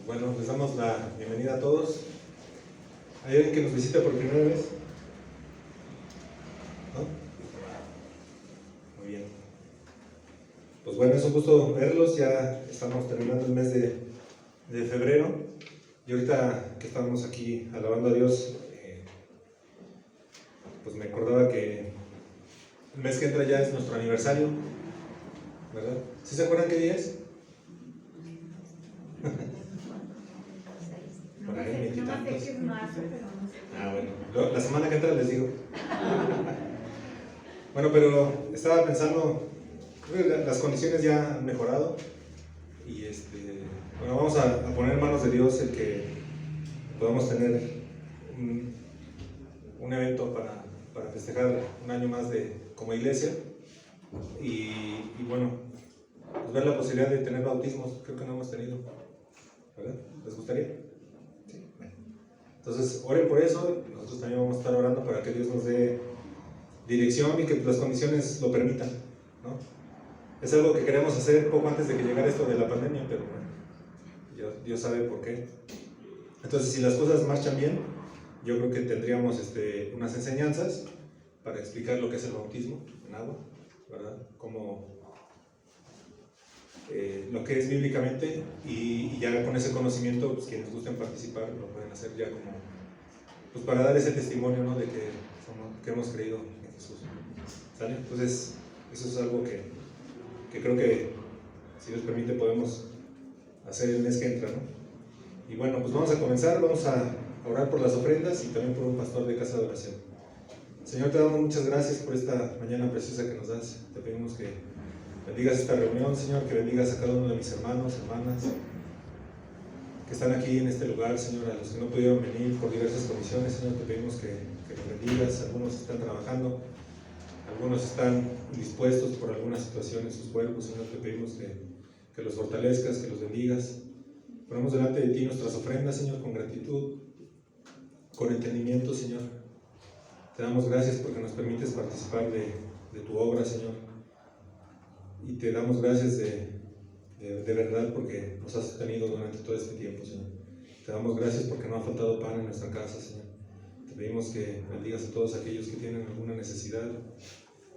Bueno, les damos la bienvenida a todos. ¿Hay alguien que nos visita por primera vez? ¿No? Muy bien. Pues bueno, es un gusto verlos. Ya estamos terminando el mes de febrero. Y ahorita que estamos aquí alabando a Dios, pues me acordaba que el mes que entra ya es nuestro aniversario, ¿verdad? ¿Sí se acuerdan qué día es? Por ahí, veintitantos. Bueno, la semana que entra les digo. Bueno, pero estaba pensando, creo que las condiciones ya han mejorado y bueno, vamos a poner en manos de Dios el que podamos tener un evento para festejar un año más como iglesia y bueno, pues ver la posibilidad de tener bautismos. Creo que no hemos tenido, ¿verdad? ¿Les gustaría? Sí. Bueno. Entonces, oren por eso. Nosotros también vamos a estar orando para que Dios nos dé dirección y que las condiciones lo permitan, ¿no? Es algo que queremos hacer poco antes de que llegara esto de la pandemia, pero bueno, Dios sabe por qué. Entonces, si las cosas marchan bien, yo creo que tendríamos unas enseñanzas para explicar lo que es el bautismo en agua, ¿verdad? Lo que es bíblicamente, y ya con ese conocimiento, pues quienes gusten participar lo pueden hacer ya como, pues para dar ese testimonio, ¿no? De que hemos creído en Jesús. ¿Sale? Entonces, eso es algo que creo que, si Dios permite, podemos hacer el mes que entra, ¿no? Y bueno, pues vamos a comenzar. Vamos a orar por las ofrendas y también por un pastor de casa de oración. Señor, te damos muchas gracias por esta mañana preciosa que nos das. Te pedimos que bendigas esta reunión, Señor, que bendigas a cada uno de mis hermanos, hermanas que están aquí en este lugar, Señor, a los que no pudieron venir por diversas condiciones, Señor, te pedimos que los bendigas. Algunos están trabajando, algunos están indispuestos por alguna situación en sus cuerpos, Señor, te pedimos que los fortalezcas, que los bendigas. Ponemos delante de ti nuestras ofrendas, Señor, con gratitud, con entendimiento, Señor. Te damos gracias porque nos permites participar de tu obra, Señor. Y te damos gracias de verdad porque nos has sostenido durante todo este tiempo, Señor. Te damos gracias porque no ha faltado pan en nuestra casa, Señor. Te pedimos que bendigas a todos aquellos que tienen alguna necesidad,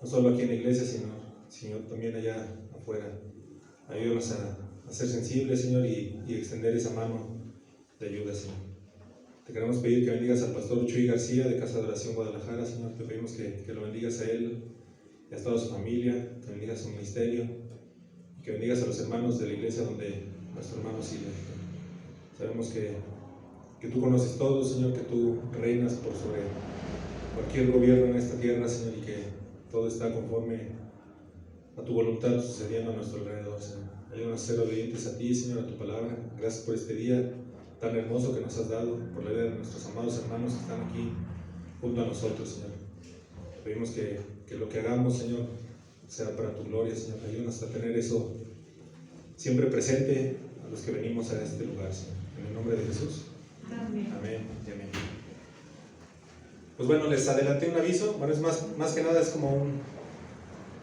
no solo aquí en la iglesia, sino también allá afuera. Ayúdanos a ser sensibles, Señor, y extender esa mano de ayuda, Señor. Te queremos pedir que bendigas al pastor Chuy García de Casa de Oración Guadalajara, Señor. Te pedimos que lo bendigas a él y a toda su familia, que bendigas su ministerio y que bendigas a los hermanos de la iglesia donde nuestro hermano sirve. Sabemos que tú conoces todo, Señor, que tú reinas por sobre cualquier gobierno en esta tierra, Señor, y que todo está conforme a tu voluntad sucediendo a nuestro alrededor, Señor. Ayúdanos a ser obedientes a ti, Señor, a tu palabra. Gracias por este día tan hermoso que nos has dado, por la vida de nuestros amados hermanos que están aquí junto a nosotros, Señor. Te pedimos que lo que hagamos, Señor, sea para tu gloria, Señor. Ayúdanos a tener eso siempre presente a los que venimos a este lugar, Señor. En el nombre de Jesús. Amén. Amén y amén. Pues bueno, les adelanté un aviso. Bueno, es más que nada es como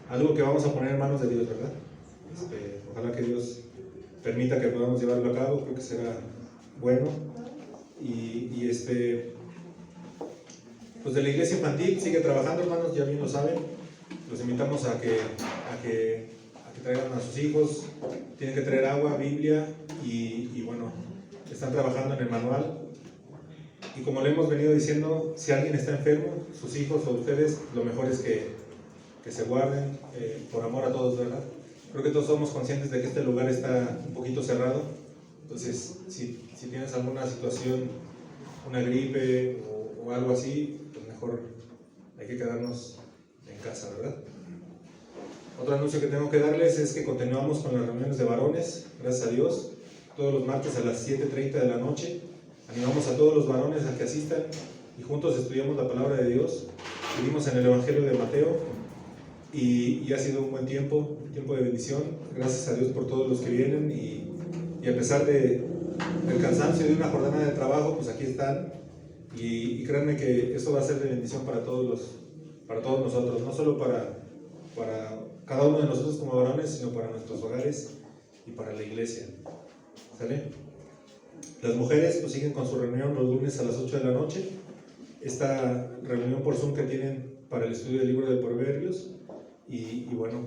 algo que vamos a poner en manos de Dios, ¿verdad? Ojalá que Dios permita que podamos llevarlo a cabo. Creo que será bueno. Pues de la iglesia infantil sigue trabajando, hermanos, ya bien lo saben. Los invitamos a que traigan a sus hijos. Tienen que traer agua, Biblia y bueno, están trabajando en el manual. Y como le hemos venido diciendo, si alguien está enfermo, sus hijos o ustedes, lo mejor es que se guarden por amor a todos, ¿verdad? Creo que todos somos conscientes de que este lugar está un poquito cerrado. Entonces, si tienes alguna situación, una gripe o algo así, pues mejor hay que quedarnos en casa, ¿verdad? Otro anuncio que tengo que darles es que continuamos con las reuniones de varones, gracias a Dios, todos los martes a las 7:30 de la noche. Animamos a todos los varones a que asistan y juntos estudiamos la palabra de Dios. Vivimos en el Evangelio de Mateo y ha sido un buen tiempo, un tiempo de bendición. Gracias a Dios por todos los que vienen y a pesar del cansancio de una jornada de trabajo, pues aquí están y créanme que esto va a ser de bendición para todos nosotros, no solo para cada uno de nosotros como varones, sino para nuestros hogares y para la iglesia. ¿Sale? Las mujeres pues siguen con su reunión los lunes a las 8 de la noche. Esta reunión por Zoom que tienen para el estudio del libro de Proverbios. Y bueno,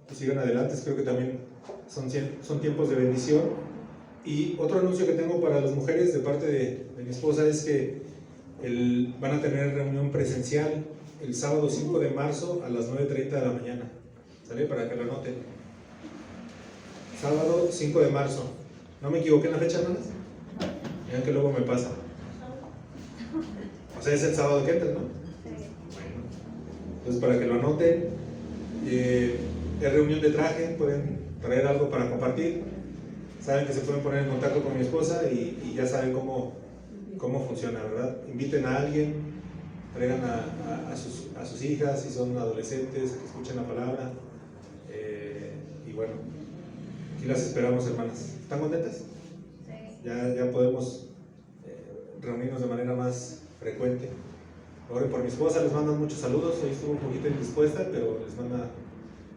pues sigan adelante, creo que también son tiempos de bendición. Y otro anuncio que tengo para las mujeres de parte de mi esposa es que van a tener reunión presencial el sábado 5 de marzo a las 9:30 de la mañana. ¿Sale? Para que lo anoten. Sábado 5 de marzo. ¿No me equivoqué en la fecha, hermanas? Vean que luego me pasa. O sea, es el sábado que entra, ¿no? Bueno, entonces para que lo anoten. Es reunión de traje, pueden traer algo para compartir. Saben que se pueden poner en contacto con mi esposa y ya saben cómo funciona, ¿verdad? Inviten a alguien, traigan a sus hijas, si son adolescentes, que escuchen la palabra. Y bueno, aquí las esperamos, hermanas. ¿Están contentas? Sí. Ya podemos reunirnos de manera más frecuente. Oren por mi esposa, les mandan muchos saludos. Hoy estuvo un poquito indispuesta, pero les manda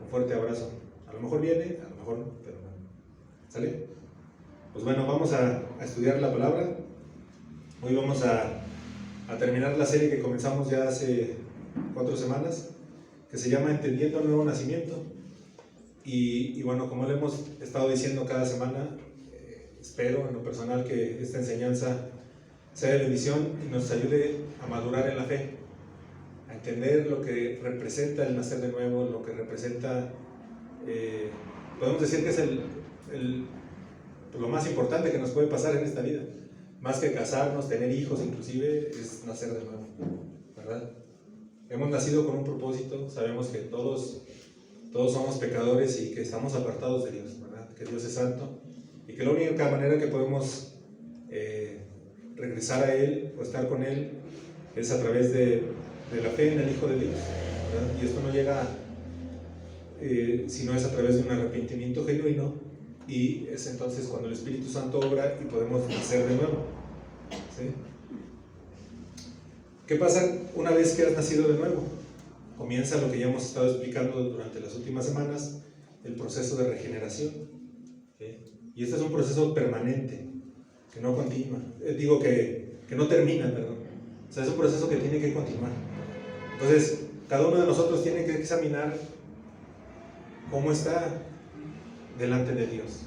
un fuerte abrazo. A lo mejor viene, a lo mejor no, pero bueno. ¿Sale? Pues bueno, vamos a estudiar la palabra. Hoy vamos a terminar la serie que comenzamos ya hace 4 semanas, que se llama Entendiendo el Nuevo Nacimiento. Y bueno, como le hemos estado diciendo cada semana, espero en lo personal que esta enseñanza sea de bendición y nos ayude a madurar en la fe, a entender lo que representa el nacer de nuevo, lo que representa, podemos decir que es lo más importante que nos puede pasar en esta vida, más que casarnos, tener hijos inclusive, es nacer de nuevo, ¿verdad? Hemos nacido con un propósito, sabemos que todos somos pecadores y que estamos apartados de Dios, ¿verdad? Que Dios es santo y que la única manera que podemos regresar a Él o estar con Él es a través de la fe en el Hijo de Dios, ¿verdad? Y esto no llega si no es a través de un arrepentimiento genuino, y es entonces cuando el Espíritu Santo obra y podemos nacer de nuevo, ¿sí? ¿Qué pasa una vez que has nacido de nuevo? Comienza lo que ya hemos estado explicando durante las últimas semanas, el proceso de regeneración, ¿sí? Y este es un proceso permanente, que no continúa, que no termina, perdón. O sea, es un proceso que tiene que continuar. Entonces, cada uno de nosotros tiene que examinar cómo está delante de Dios.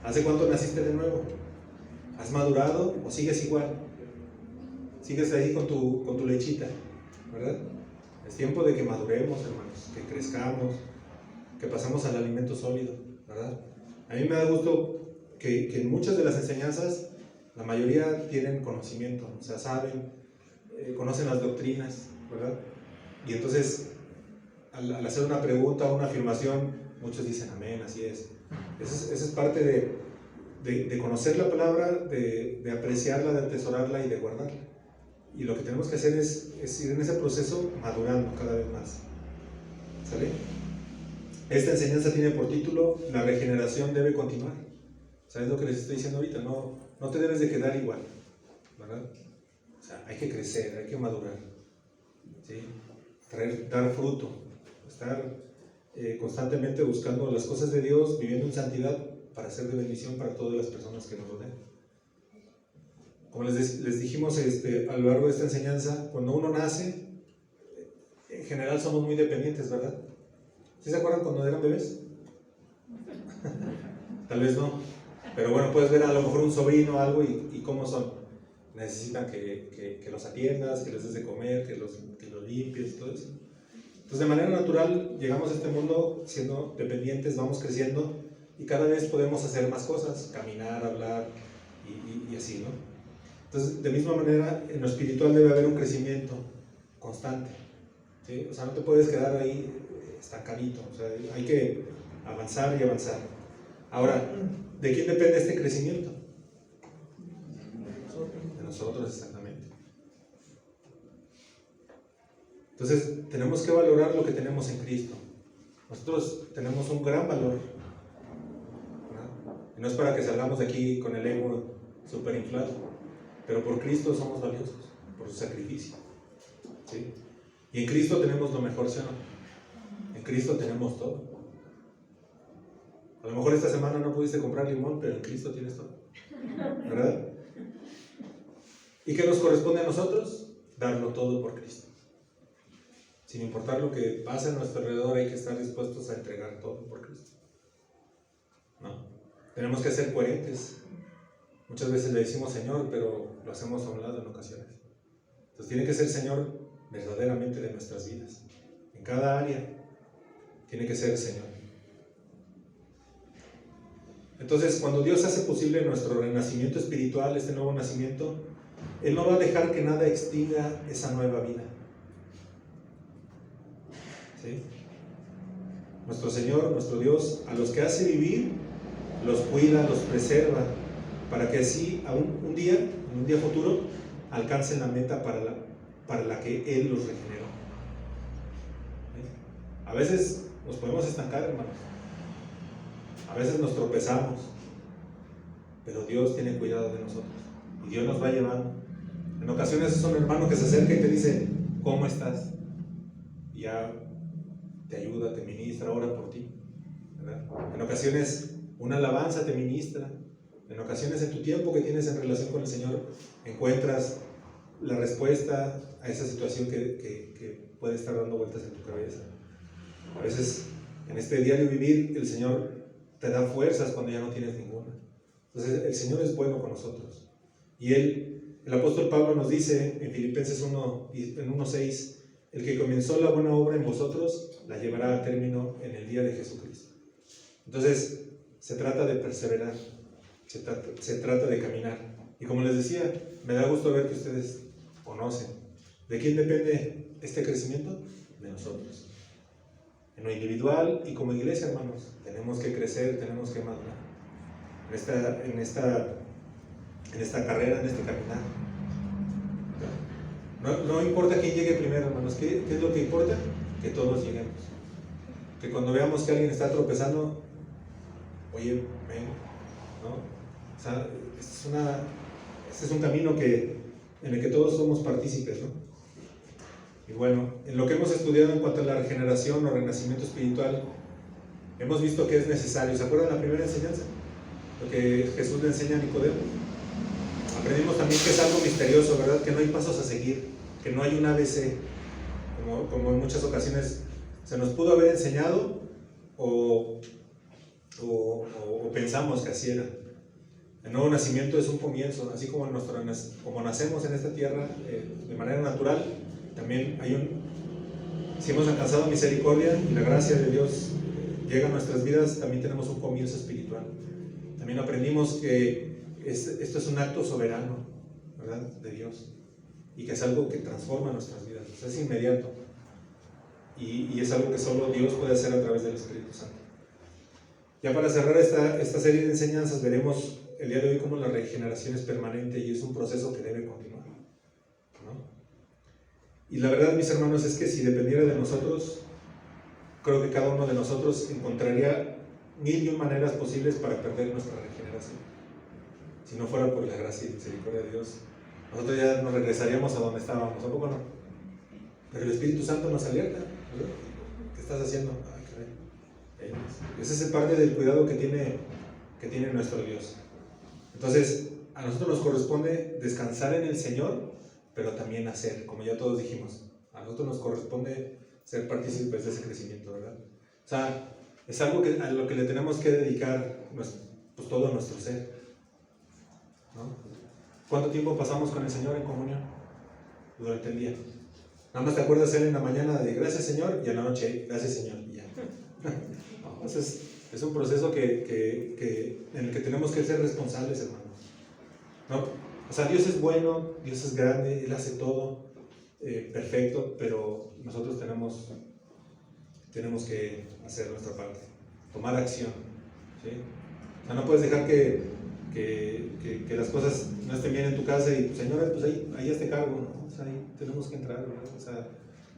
¿Hace cuánto naciste de nuevo? ¿Has madurado o sigues igual? Sigues ahí con tu lechita, ¿verdad? Es tiempo de que maduremos, hermanos, que crezcamos, que pasemos al alimento sólido, ¿verdad? A mí me da gusto que en muchas de las enseñanzas la mayoría tienen conocimiento, o sea, saben, conocen las doctrinas, ¿verdad? Y entonces, al hacer una pregunta o una afirmación, muchos dicen amén, así es. Esa es parte de conocer la palabra, de apreciarla, de atesorarla y de guardarla. Y lo que tenemos que hacer es ir en ese proceso madurando cada vez más. ¿Sale? Esta enseñanza tiene por título: la regeneración debe continuar. ¿Sabes lo que les estoy diciendo ahorita? No te debes de quedar igual, ¿verdad? O sea, hay que crecer, hay que madurar, ¿sí? Dar fruto, estar constantemente buscando las cosas de Dios, viviendo en santidad para ser de bendición para todas las personas que nos rodean. Como les dijimos a lo largo de esta enseñanza, cuando uno nace, en general somos muy dependientes, ¿verdad? ¿Sí se acuerdan cuando eran bebés? Tal vez no, pero bueno, puedes ver a lo mejor un sobrino o algo y cómo son. Necesitan que los atiendas, que les des de comer, que los limpies y todo eso. Entonces, de manera natural, llegamos a este mundo siendo dependientes, vamos creciendo y cada vez podemos hacer más cosas, caminar, hablar y así, ¿no? Entonces, de misma manera, en lo espiritual debe haber un crecimiento constante, ¿sí? O sea, no te puedes quedar ahí estancadito, o sea, hay que avanzar y avanzar. Ahora, ¿de quién depende este crecimiento? De nosotros, exactamente. Entonces, tenemos que valorar lo que tenemos en Cristo. Nosotros tenemos un gran valor, ¿verdad? Y no es para que salgamos de aquí con el ego súper inflado, pero por Cristo somos valiosos, por su sacrificio, ¿sí? Y en Cristo tenemos lo mejor, ¿sí o no? En Cristo tenemos todo. A lo mejor esta semana no pudiste comprar limón, pero en Cristo tienes todo, ¿verdad? ¿Y qué nos corresponde a nosotros? Darlo todo por Cristo. Sin importar lo que pase a nuestro alrededor, hay que estar dispuestos a entregar todo por Cristo. ¿No? Tenemos que ser coherentes. Muchas veces le decimos Señor, pero lo hacemos a un lado en ocasiones. Entonces tiene que ser Señor verdaderamente de nuestras vidas. En cada área tiene que ser Señor. Entonces, cuando Dios hace posible nuestro renacimiento espiritual, este nuevo nacimiento, Él no va a dejar que nada extinga esa nueva vida. ¿Sí? Nuestro Señor, nuestro Dios, a los que hace vivir, los cuida, los preserva, para que así, en un día futuro, alcancen la meta para la que Él los regeneró. ¿Sí? A veces nos podemos estancar, hermanos. A veces nos tropezamos, pero Dios tiene cuidado de nosotros y Dios nos va llevando. En ocasiones es un hermano que se acerca y te dice, ¿cómo estás? Y ya te ayuda, te ministra, ora por ti, ¿verdad? En ocasiones una alabanza te ministra. En ocasiones en tu tiempo que tienes en relación con el Señor encuentras la respuesta a esa situación que puede estar dando vueltas en tu cabeza. A veces en este diario vivir el Señor te da fuerzas cuando ya no tienes ninguna. Entonces el Señor es bueno con nosotros. Y el apóstol Pablo nos dice en Filipenses 1:6, el que comenzó la buena obra en vosotros la llevará a término en el día de Jesucristo. Entonces se trata de perseverar, se trata de caminar. Y como les decía, me da gusto ver que ustedes conocen. ¿De quién depende este crecimiento? De nosotros. En lo individual y como iglesia, hermanos, tenemos que crecer, tenemos que madurar en esta carrera, en este caminar. No importa quién llegue primero, hermanos. ¿Qué es lo que importa? Que todos lleguemos. Que cuando veamos que alguien está tropezando, oye, ven, ¿no? O sea, este es un camino en el que todos somos partícipes, ¿no? Y bueno, en lo que hemos estudiado en cuanto a la regeneración o renacimiento espiritual, hemos visto que es necesario. ¿Se acuerdan la primera enseñanza? Lo que Jesús le enseña a Nicodemo. Aprendimos también que es algo misterioso, ¿verdad? Que no hay pasos a seguir, que no hay un ABC, como en muchas ocasiones se nos pudo haber enseñado o pensamos que así era. El nuevo nacimiento es un comienzo, así como nacemos en esta tierra de manera natural, también si hemos alcanzado misericordia y la gracia de Dios llega a nuestras vidas, también tenemos un comienzo espiritual. También aprendimos que esto es un acto soberano, ¿verdad?, de Dios, y que es algo que transforma nuestras vidas, o sea, es inmediato, y es algo que solo Dios puede hacer a través del Espíritu Santo. Ya para cerrar esta serie de enseñanzas, veremos el día de hoy cómo la regeneración es permanente y es un proceso que debe continuar, ¿no? Y la verdad, mis hermanos, es que si dependiera de nosotros, creo que cada uno de nosotros encontraría 1001 maneras posibles para perder nuestra regeneración. Si no fuera por la gracia y misericordia de Dios, nosotros ya nos regresaríamos a donde estábamos, ¿a poco no? Pero el Espíritu Santo nos alerta, ¿verdad? ¿Qué estás haciendo? Ay, caray. Ese es el parte del cuidado que tiene nuestro Dios. Entonces, a nosotros nos corresponde descansar en el Señor, pero también hacer, como ya todos dijimos, a nosotros nos corresponde ser partícipes de ese crecimiento, ¿verdad? O sea, es algo a lo que le tenemos que dedicar pues, todo nuestro ser, ¿no? ¿Cuánto tiempo pasamos con el Señor en comunión durante el día? Nada más te acuerdas de él en la mañana de gracias Señor, y en la noche gracias Señor, y ya. No, entonces es un proceso en el que tenemos que ser responsables, hermanos, ¿no? O sea, Dios es bueno, Dios es grande, Él hace todo perfecto, pero nosotros tenemos que hacer nuestra parte, tomar acción, ¿sí? O sea, no puedes dejar que las cosas no estén bien en tu casa y, señora, pues ahí hazte cargo, ¿no? O sea, ahí tenemos que entrar, ¿verdad? O sea,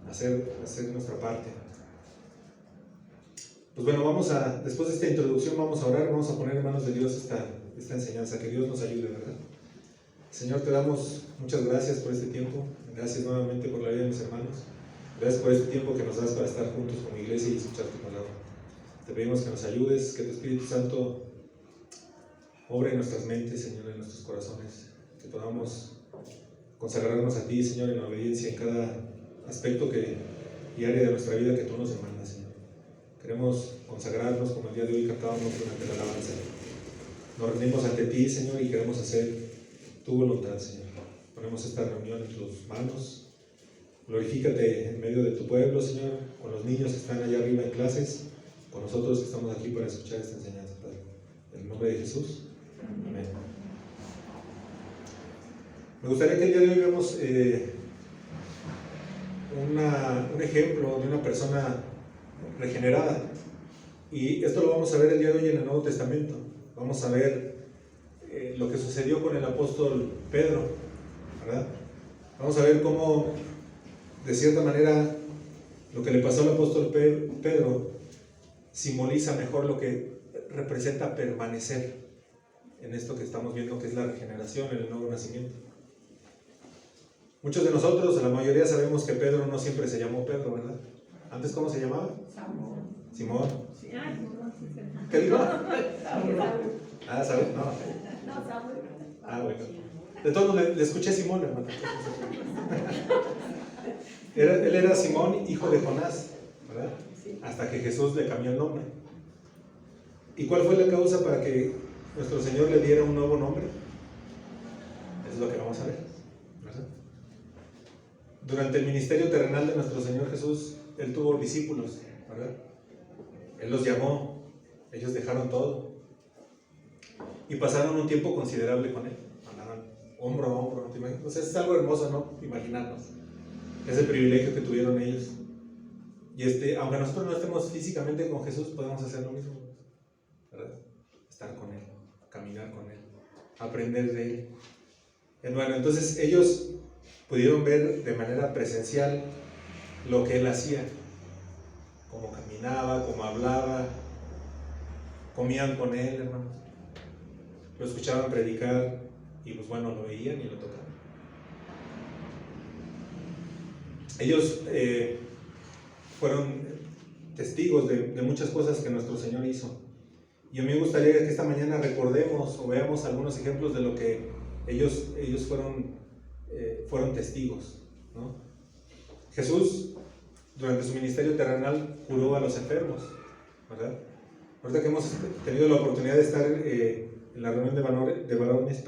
hacer nuestra parte. Pues bueno, después de esta introducción vamos a orar, vamos a poner en manos de Dios esta enseñanza, que Dios nos ayude, ¿verdad? Señor, te damos muchas gracias por este tiempo, gracias nuevamente por la vida de mis hermanos, gracias por este tiempo que nos das para estar juntos como iglesia y escuchar tu palabra. Te pedimos que nos ayudes, que tu Espíritu Santo obre en nuestras mentes, Señor, en nuestros corazones, que podamos consagrarnos a ti, Señor, en obediencia en cada aspecto y área de nuestra vida que tú nos demandas, Señor. Queremos consagrarnos como el día de hoy cantábamos durante la alabanza. Nos rendimos ante ti, Señor, y queremos hacer tu voluntad, Señor. Ponemos esta reunión en tus manos. Glorifícate en medio de tu pueblo, Señor, con los niños que están allá arriba en clases, con nosotros que estamos aquí para escuchar esta enseñanza, Padre. En el nombre de Jesús. Amén. Me gustaría que el día de hoy veamos un ejemplo de una persona regenerada. Y esto lo vamos a ver el día de hoy en el Nuevo Testamento. Vamos a ver lo que sucedió con el apóstol Pedro, ¿verdad? Vamos a ver cómo, de cierta manera, lo que le pasó al apóstol Pedro simboliza mejor lo que representa permanecer en esto que estamos viendo, que es la regeneración, el nuevo nacimiento. Muchos de nosotros, la mayoría, sabemos que Pedro no siempre se llamó Pedro, ¿verdad? ¿Antes cómo se llamaba? Simón. ¿Qué dijo? Ah, ¿sabes? No. Ah, bueno. De todos le escuché Simón, hermano. Él era Simón, hijo de Jonás, ¿verdad? Hasta que Jesús le cambió el nombre. ¿Y cuál fue la causa para que nuestro Señor le diera un nuevo nombre? Eso es lo que vamos a ver, ¿verdad? Durante el ministerio terrenal de nuestro Señor Jesús, Él tuvo discípulos, ¿verdad? Él los llamó, ellos dejaron todo y pasaron un tiempo considerable con Él. Andaban hombro a hombro, ¿no te imaginas? O sea, es algo hermoso, ¿no? Imaginarnos ese privilegio que tuvieron ellos. Y aunque nosotros no estemos físicamente con Jesús, podemos hacer lo mismo, ¿verdad? Estar con Él, caminar con Él, aprender de Él. Bueno, entonces ellos pudieron ver de manera presencial lo que Él hacía, cómo caminaba, cómo hablaba, comían con Él, hermanos, lo escuchaban predicar y pues bueno, lo veían y lo tocaban. Ellos fueron testigos de muchas cosas que nuestro Señor hizo. Y a mí me gustaría que esta mañana recordemos o veamos algunos ejemplos de lo que ellos fueron testigos, ¿no? Jesús, durante su ministerio terrenal, curó a los enfermos, ¿verdad? Ahorita que hemos tenido la oportunidad de estar en la reunión de varones,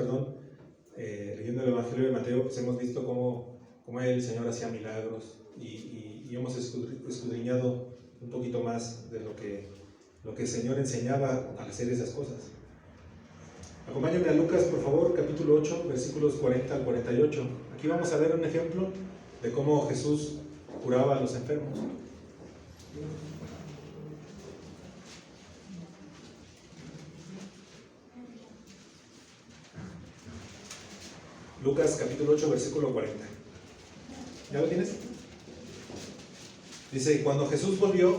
leyendo el Evangelio de Mateo, pues hemos visto cómo el Señor hacía milagros y hemos escudriñado un poquito más de lo que el Señor enseñaba al hacer esas cosas. Acompáñame a Lucas, por favor, capítulo 8, versículos 40 al 48. Aquí vamos a ver un ejemplo de cómo Jesús curaba a los enfermos. Lucas, capítulo 8, versículo 40. ¿Ya lo tienes? Dice, cuando Jesús volvió,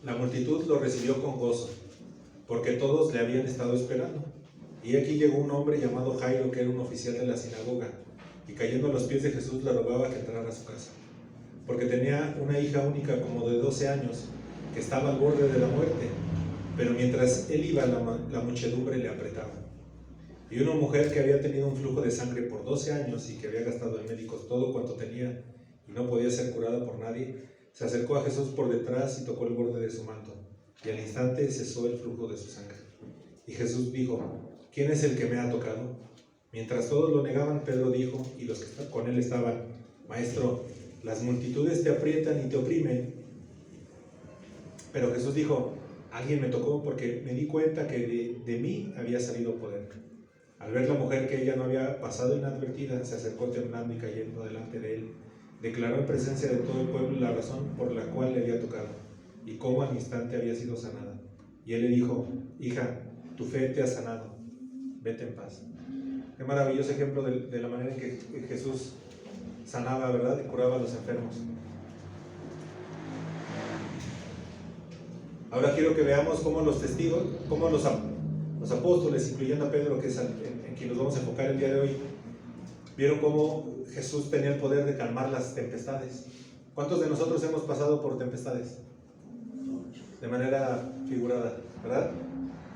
la multitud lo recibió con gozo, porque todos le habían estado esperando. Y aquí llegó un hombre llamado Jairo, que era un oficial de la sinagoga, y cayendo a los pies de Jesús le rogaba que entrara a su casa, porque tenía una hija única como de 12 años, que estaba al borde de la muerte, pero mientras él iba la muchedumbre le apretaba. Y una mujer que había tenido un flujo de sangre por 12 años y que había gastado en médicos todo cuanto tenía y no podía ser curada por nadie, se acercó a Jesús por detrás y tocó el borde de su manto, y al instante cesó el flujo de su sangre. Y Jesús dijo, ¿quién es el que me ha tocado? Mientras todos lo negaban, Pedro dijo, y los que con él estaban, Maestro, las multitudes te aprietan y te oprimen. Pero Jesús dijo, alguien me tocó porque me di cuenta que de mí había salido poder. Al ver la mujer que ella no había pasado inadvertida, se acercó temblando y cayendo delante de él. Declaró en presencia de todo el pueblo la razón por la cual le había tocado y cómo al instante había sido sanada. Y él le dijo, hija, tu fe te ha sanado, vete en paz. Qué maravilloso ejemplo de la manera en que Jesús sanaba, ¿verdad? Y curaba a los enfermos. Ahora quiero que veamos cómo los testigos, cómo los apóstoles, incluyendo a Pedro, que es en quien nos vamos a enfocar el día de hoy, vieron cómo Jesús tenía el poder de calmar las tempestades. ¿Cuántos de nosotros hemos pasado por tempestades? De manera figurada, ¿verdad?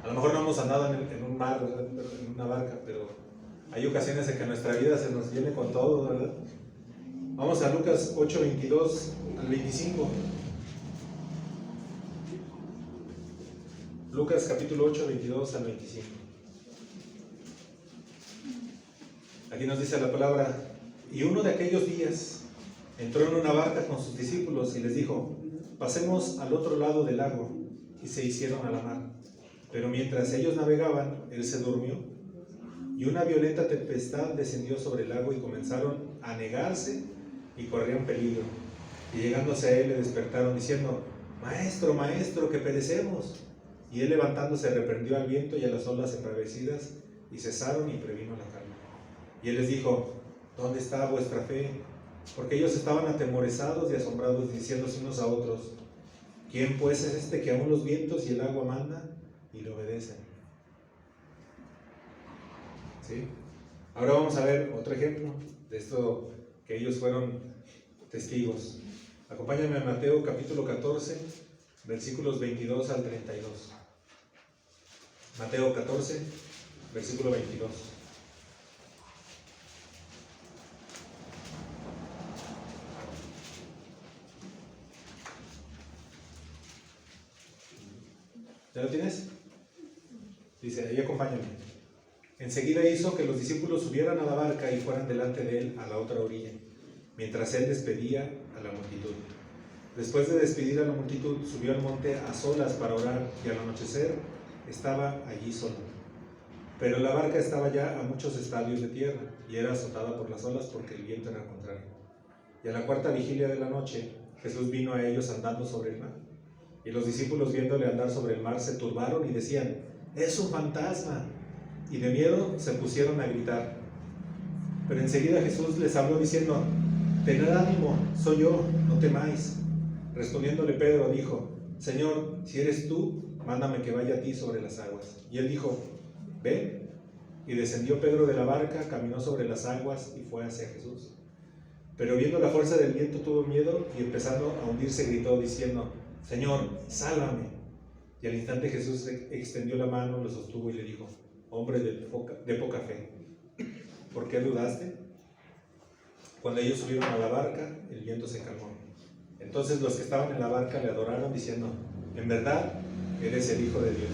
A lo mejor no hemos andado en un mar, ¿verdad? En una barca, pero Hay ocasiones en que nuestra vida se nos viene con todo, ¿verdad? Vamos a Lucas 8, 22 al 25. Lucas capítulo 8, 22 al 25. Aquí nos dice la palabra: y uno de aquellos días entró en una barca con sus discípulos y les dijo: pasemos al otro lado del lago. Y se hicieron a la mar. Pero mientras ellos navegaban, él se durmió. Y una violenta tempestad descendió sobre el lago y comenzaron a anegarse y corrían peligro. Y llegándose a él le despertaron diciendo: Maestro, maestro, que perecemos. Y él levantándose reprendió al viento y a las olas embravecidas, y cesaron y previno la calma. Y él les dijo: ¿dónde está vuestra fe? Porque ellos estaban atemorizados y asombrados, diciéndose unos a otros: ¿quién pues es este que aún los vientos y el agua manda y le obedecen? ¿Sí? Ahora vamos a ver otro ejemplo de esto, que ellos fueron testigos. Acompáñame a Mateo capítulo 14, versículos 22 al 32. Mateo 14, versículo 22. ¿Ya lo tienes? Dice, ahí acompáñame. Enseguida hizo que los discípulos subieran a la barca y fueran delante de él a la otra orilla, mientras él despedía a la multitud. Después de despedir a la multitud, subió al monte a solas para orar, y al anochecer estaba allí solo. Pero la barca estaba ya a muchos estadios de tierra, y era azotada por las olas porque el viento era contrario. Y a la cuarta vigilia de la noche, Jesús vino a ellos andando sobre el mar. Y los discípulos, viéndole andar sobre el mar, se turbaron y decían: ¡es un fantasma! Y de miedo se pusieron a gritar. Pero enseguida Jesús les habló diciendo: tened ánimo, soy yo, no temáis. Respondiéndole Pedro dijo: Señor, si eres tú, mándame que vaya a ti sobre las aguas. Y él dijo: ven. Y descendió Pedro de la barca, caminó sobre las aguas y fue hacia Jesús. Pero viendo la fuerza del viento tuvo miedo y empezando a hundirse gritó diciendo: Señor, sálvame. Y al instante Jesús extendió la mano, lo sostuvo y le dijo: hombre de poca fe, ¿por qué dudaste? Cuando ellos subieron a la barca, el viento se calmó. Entonces los que estaban en la barca le adoraron diciendo: en verdad, eres el Hijo de Dios.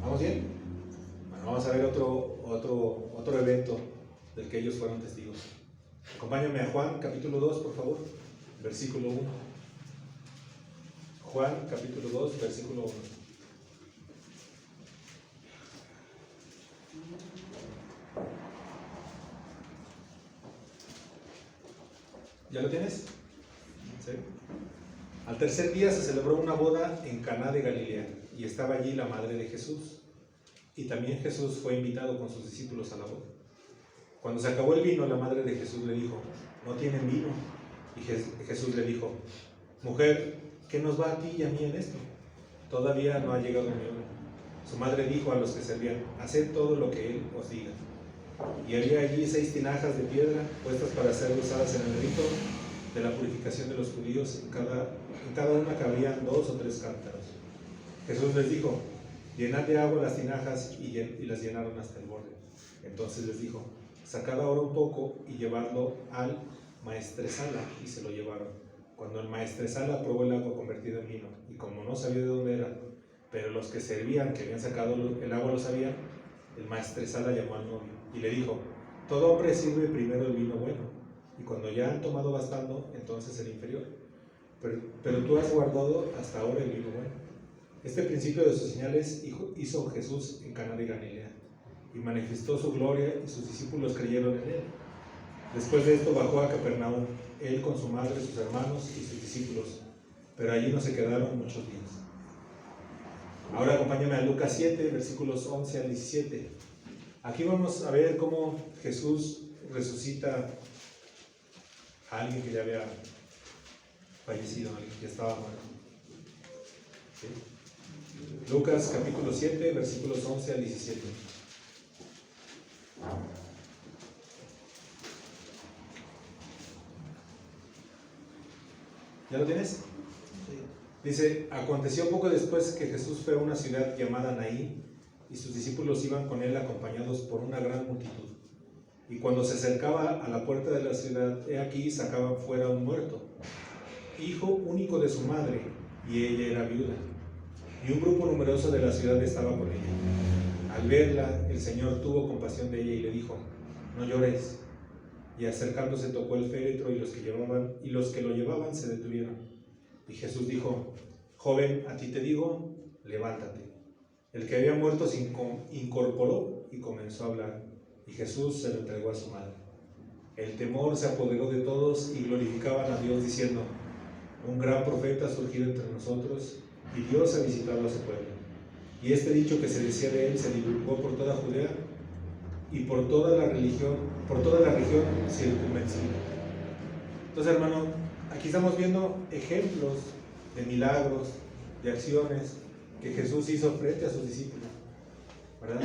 ¿Vamos bien? Bueno, vamos a ver otro evento del que ellos fueron testigos. Acompáñame a Juan capítulo 2, por favor, versículo 1. Juan capítulo 2, versículo 1. ¿Ya lo tienes? ¿Sí? Al tercer día se celebró una boda en Caná de Galilea, y estaba allí la madre de Jesús. Y también Jesús fue invitado con sus discípulos a la boda. Cuando se acabó el vino, la madre de Jesús le dijo: ¿no tienen vino? Y Jesús le dijo: mujer, ¿qué nos va a ti y a mí en esto? Todavía no ha llegado mi hora. Su madre dijo a los que servían: haced todo lo que él os diga. Y había allí 6 tinajas de piedra puestas para ser usadas en el rito de la purificación de los judíos. En cada una cabían 2 o 3 cántaros. Jesús les dijo: llenad de agua las tinajas, y las llenaron hasta el borde. Entonces les dijo: sacad ahora un poco y llevadlo al maestresala, y se lo llevaron. Cuando el maestresala probó el agua convertida en vino, y como no sabía de dónde era, pero los que servían, que habían sacado el agua, lo sabían, el maestresala llamó al novio y le dijo: todo hombre sirve primero el vino bueno, y cuando ya han tomado bastando, entonces el inferior. Pero tú has guardado hasta ahora el vino bueno. Este principio de sus señales hizo Jesús en Caná de Galilea, y manifestó su gloria, y sus discípulos creyeron en él. Después de esto bajó a Capernaum, él con su madre, sus hermanos y sus discípulos, pero allí no se quedaron muchos días. Ahora acompáñame a Lucas 7, versículos 11 al 17. Aquí vamos a ver cómo Jesús resucita a alguien que ya había fallecido, a alguien que estaba muerto. ¿Sí? Lucas capítulo 7, versículos 11 al 17. ¿Ya lo tienes? Sí. Dice: aconteció poco después que Jesús fue a una ciudad llamada Naín, y sus discípulos iban con él acompañados por una gran multitud. Y cuando se acercaba a la puerta de la ciudad, he aquí sacaban fuera un muerto, hijo único de su madre, y ella era viuda. Y un grupo numeroso de la ciudad estaba con ella. Al verla, el Señor tuvo compasión de ella y le dijo: no llores. Y acercándose tocó el féretro, y los que lo llevaban se detuvieron. Y Jesús dijo: joven, a ti te digo, levántate. El que había muerto se incorporó y comenzó a hablar, y Jesús se lo entregó a su madre. El temor se apoderó de todos y glorificaban a Dios diciendo: un gran profeta ha surgido entre nosotros, y Dios ha visitado a su pueblo. Y este dicho que se decía de él se divulgó por toda Judea y por toda la región circunvencina. Entonces, hermano, aquí estamos viendo ejemplos de milagros, de acciones que Jesús hizo frente a sus discípulos, ¿verdad?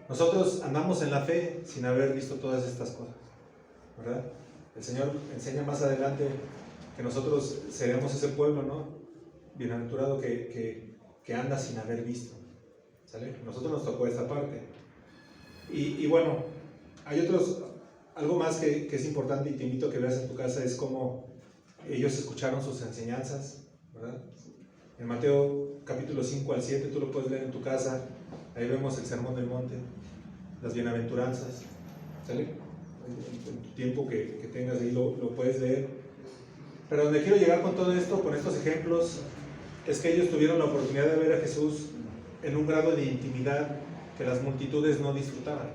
Nosotros andamos en la fe sin haber visto todas estas cosas, ¿verdad? El Señor enseña más adelante que nosotros seremos ese pueblo, ¿no? Bienaventurado que anda sin haber visto, ¿sale? Nosotros nos tocó esta parte. Y bueno, hay algo más que es importante y te invito a que veas en tu casa, es cómo ellos escucharon sus enseñanzas, ¿verdad? En Mateo capítulo 5 al 7, tú lo puedes leer en tu casa, ahí vemos el Sermón del Monte, las bienaventuranzas, ¿sale? En tu tiempo que tengas ahí lo puedes leer. Pero donde quiero llegar con todo esto, con estos ejemplos, es que ellos tuvieron la oportunidad de ver a Jesús en un grado de intimidad que las multitudes no disfrutaban.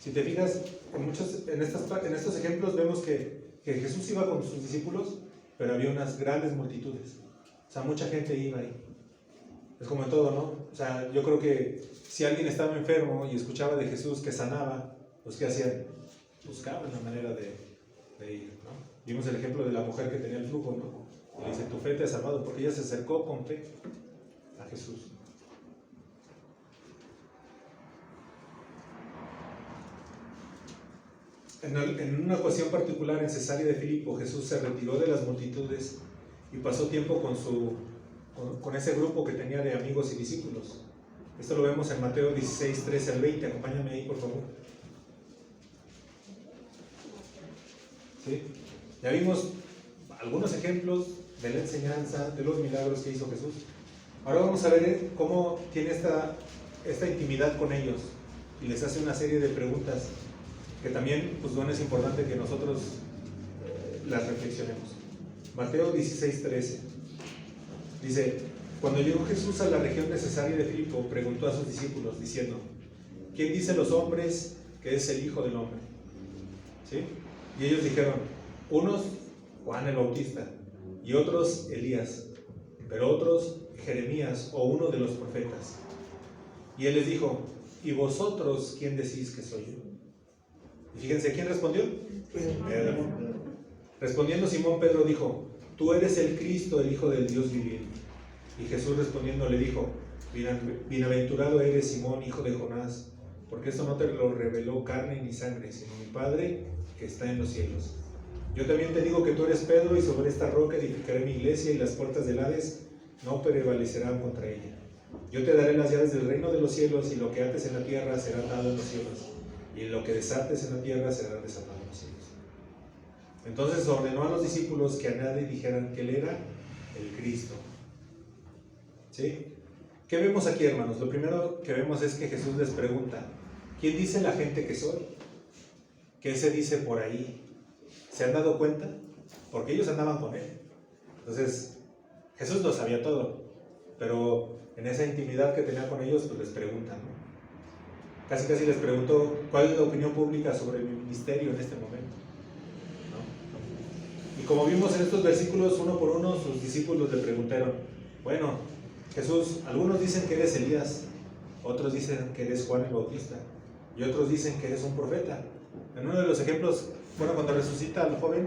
Si te fijas, en estos ejemplos vemos que Jesús iba con sus discípulos, pero había unas grandes multitudes. O sea, mucha gente iba ahí. Es como en todo, ¿no? O sea, yo creo que si alguien estaba enfermo y escuchaba de Jesús que sanaba, pues ¿qué hacían? Buscaban la manera de ir, ¿no? Vimos el ejemplo de la mujer que tenía el flujo, ¿no? Y le dice: tu fe te ha salvado, porque ella se acercó con fe a Jesús. En una ocasión particular en Cesarea de Filipo, Jesús se retiró de las multitudes y pasó tiempo con ese grupo que tenía de amigos y discípulos. Esto lo vemos en Mateo 16, 13 al 20. Acompáñame ahí, por favor. ¿Sí? Ya vimos algunos ejemplos de la enseñanza, de los milagros que hizo Jesús. Ahora vamos a ver cómo tiene esta intimidad con ellos y les hace una serie de preguntas que también, pues bueno, es importante que nosotros las reflexionemos. Mateo 16, 13 dice: cuando llegó Jesús a la región de Cesarea de Filipo, preguntó a sus discípulos diciendo: ¿quién dicen los hombres que es el Hijo del Hombre? ¿Sí? Y ellos dijeron: unos Juan el Bautista, y otros Elías, pero otros Jeremías o uno de los profetas. Y él les dijo: ¿y vosotros quién decís que soy yo? Y fíjense, ¿quién respondió? Pedro. Respondiendo Simón Pedro dijo: tú eres el Cristo, el Hijo del Dios viviente. Y Jesús respondiendo le dijo: bienaventurado eres, Simón, hijo de Jonás, porque esto no te lo reveló carne ni sangre, sino mi Padre que está en los cielos. Yo también te digo que tú eres Pedro, y sobre esta roca edificaré mi iglesia, y las puertas del Hades no prevalecerán contra ella. Yo te daré las llaves del reino de los cielos, y lo que ates en la tierra será atado en los cielos, y lo que desates en la tierra será desatado en los cielos. Entonces ordenó a los discípulos que a nadie dijeran que él era el Cristo. ¿Sí? ¿Qué vemos aquí, hermanos? Lo primero que vemos es que Jesús les pregunta: ¿quién dice la gente que soy? ¿Qué se dice por ahí? ¿Se han dado cuenta? Porque ellos andaban con él. Entonces, Jesús lo sabía todo, pero en esa intimidad que tenía con ellos, pues les pregunta, ¿no? Casi les preguntó: ¿cuál es la opinión pública sobre mi ministerio en este momento? ¿No? Y como vimos en estos versículos, uno por uno, sus discípulos le preguntaron: bueno, Jesús, algunos dicen que eres Elías, otros dicen que eres Juan el Bautista, y otros dicen que eres un profeta. En uno de los ejemplos, bueno, cuando resucita al joven,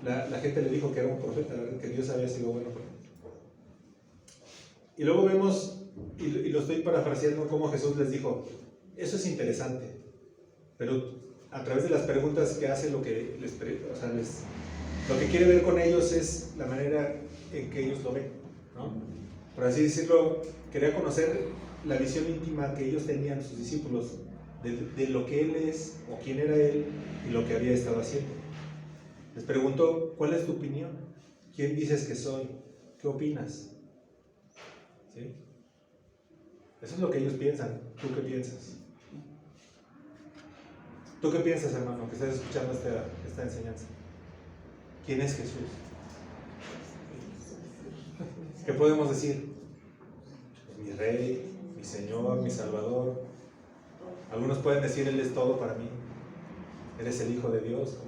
la gente le dijo que era un profeta, que Dios había sido bueno con él. Y luego vemos, y lo estoy parafraseando, cómo Jesús les dijo: eso es interesante, pero a través de las preguntas que hace, lo que quiere ver con ellos es la manera en que ellos lo ven, ¿no? por así decirlo, quería conocer la visión íntima que ellos tenían, sus discípulos, de lo que Él es o quién era Él y lo que había estado haciendo. Les preguntó, ¿cuál es tu opinión? ¿Quién dices que soy? ¿Qué opinas? ¿Sí? Eso es lo que ellos piensan. ¿Tú qué piensas? ¿Tú qué piensas, hermano, que estás escuchando esta enseñanza? ¿Quién es Jesús? ¿Qué podemos decir? Pues mi Rey, mi Señor, mi Salvador. Algunos pueden decir, Él es todo para mí. Él es el Hijo de Dios,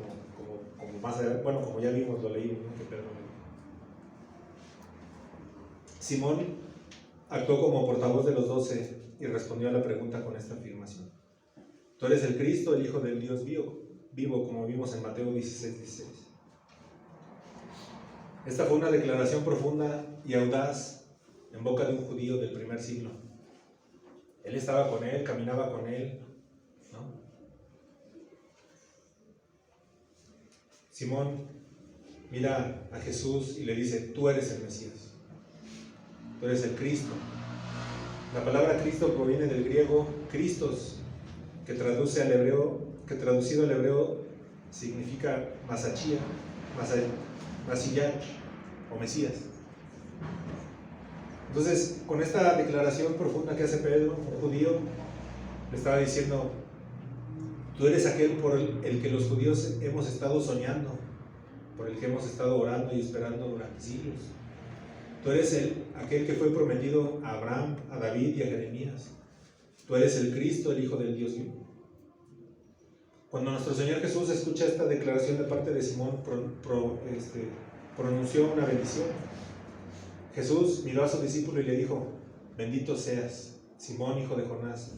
como más adelante, bueno, como ya vimos, lo leímos, ¿no? Que Pedro lo dijo. Simón actuó como portavoz de los 12 y respondió a la pregunta con esta afirmación. Tú eres el Cristo, el Hijo del Dios vivo, como vimos en Mateo 16:16. Esta fue una declaración profunda y audaz en boca de un judío del primer siglo. Él estaba con él, caminaba con él, ¿no? Simón mira a Jesús y le dice, tú eres el Mesías, tú eres el Cristo. La palabra Cristo proviene del griego Christos, que traducido al hebreo significa Masachía, Masillach o Mesías. Entonces, con esta declaración profunda que hace Pedro, un judío, le estaba diciendo, tú eres aquel por el que los judíos hemos estado soñando, por el que hemos estado orando y esperando durante siglos. Tú eres aquel que fue prometido a Abraham, a David y a Jeremías. Tú eres el Cristo, el Hijo del Dios vivo. Cuando nuestro Señor Jesús escucha esta declaración de parte de Simón, pronunció una bendición. Jesús miró a su discípulo y le dijo, bendito seas, Simón, hijo de Jonás,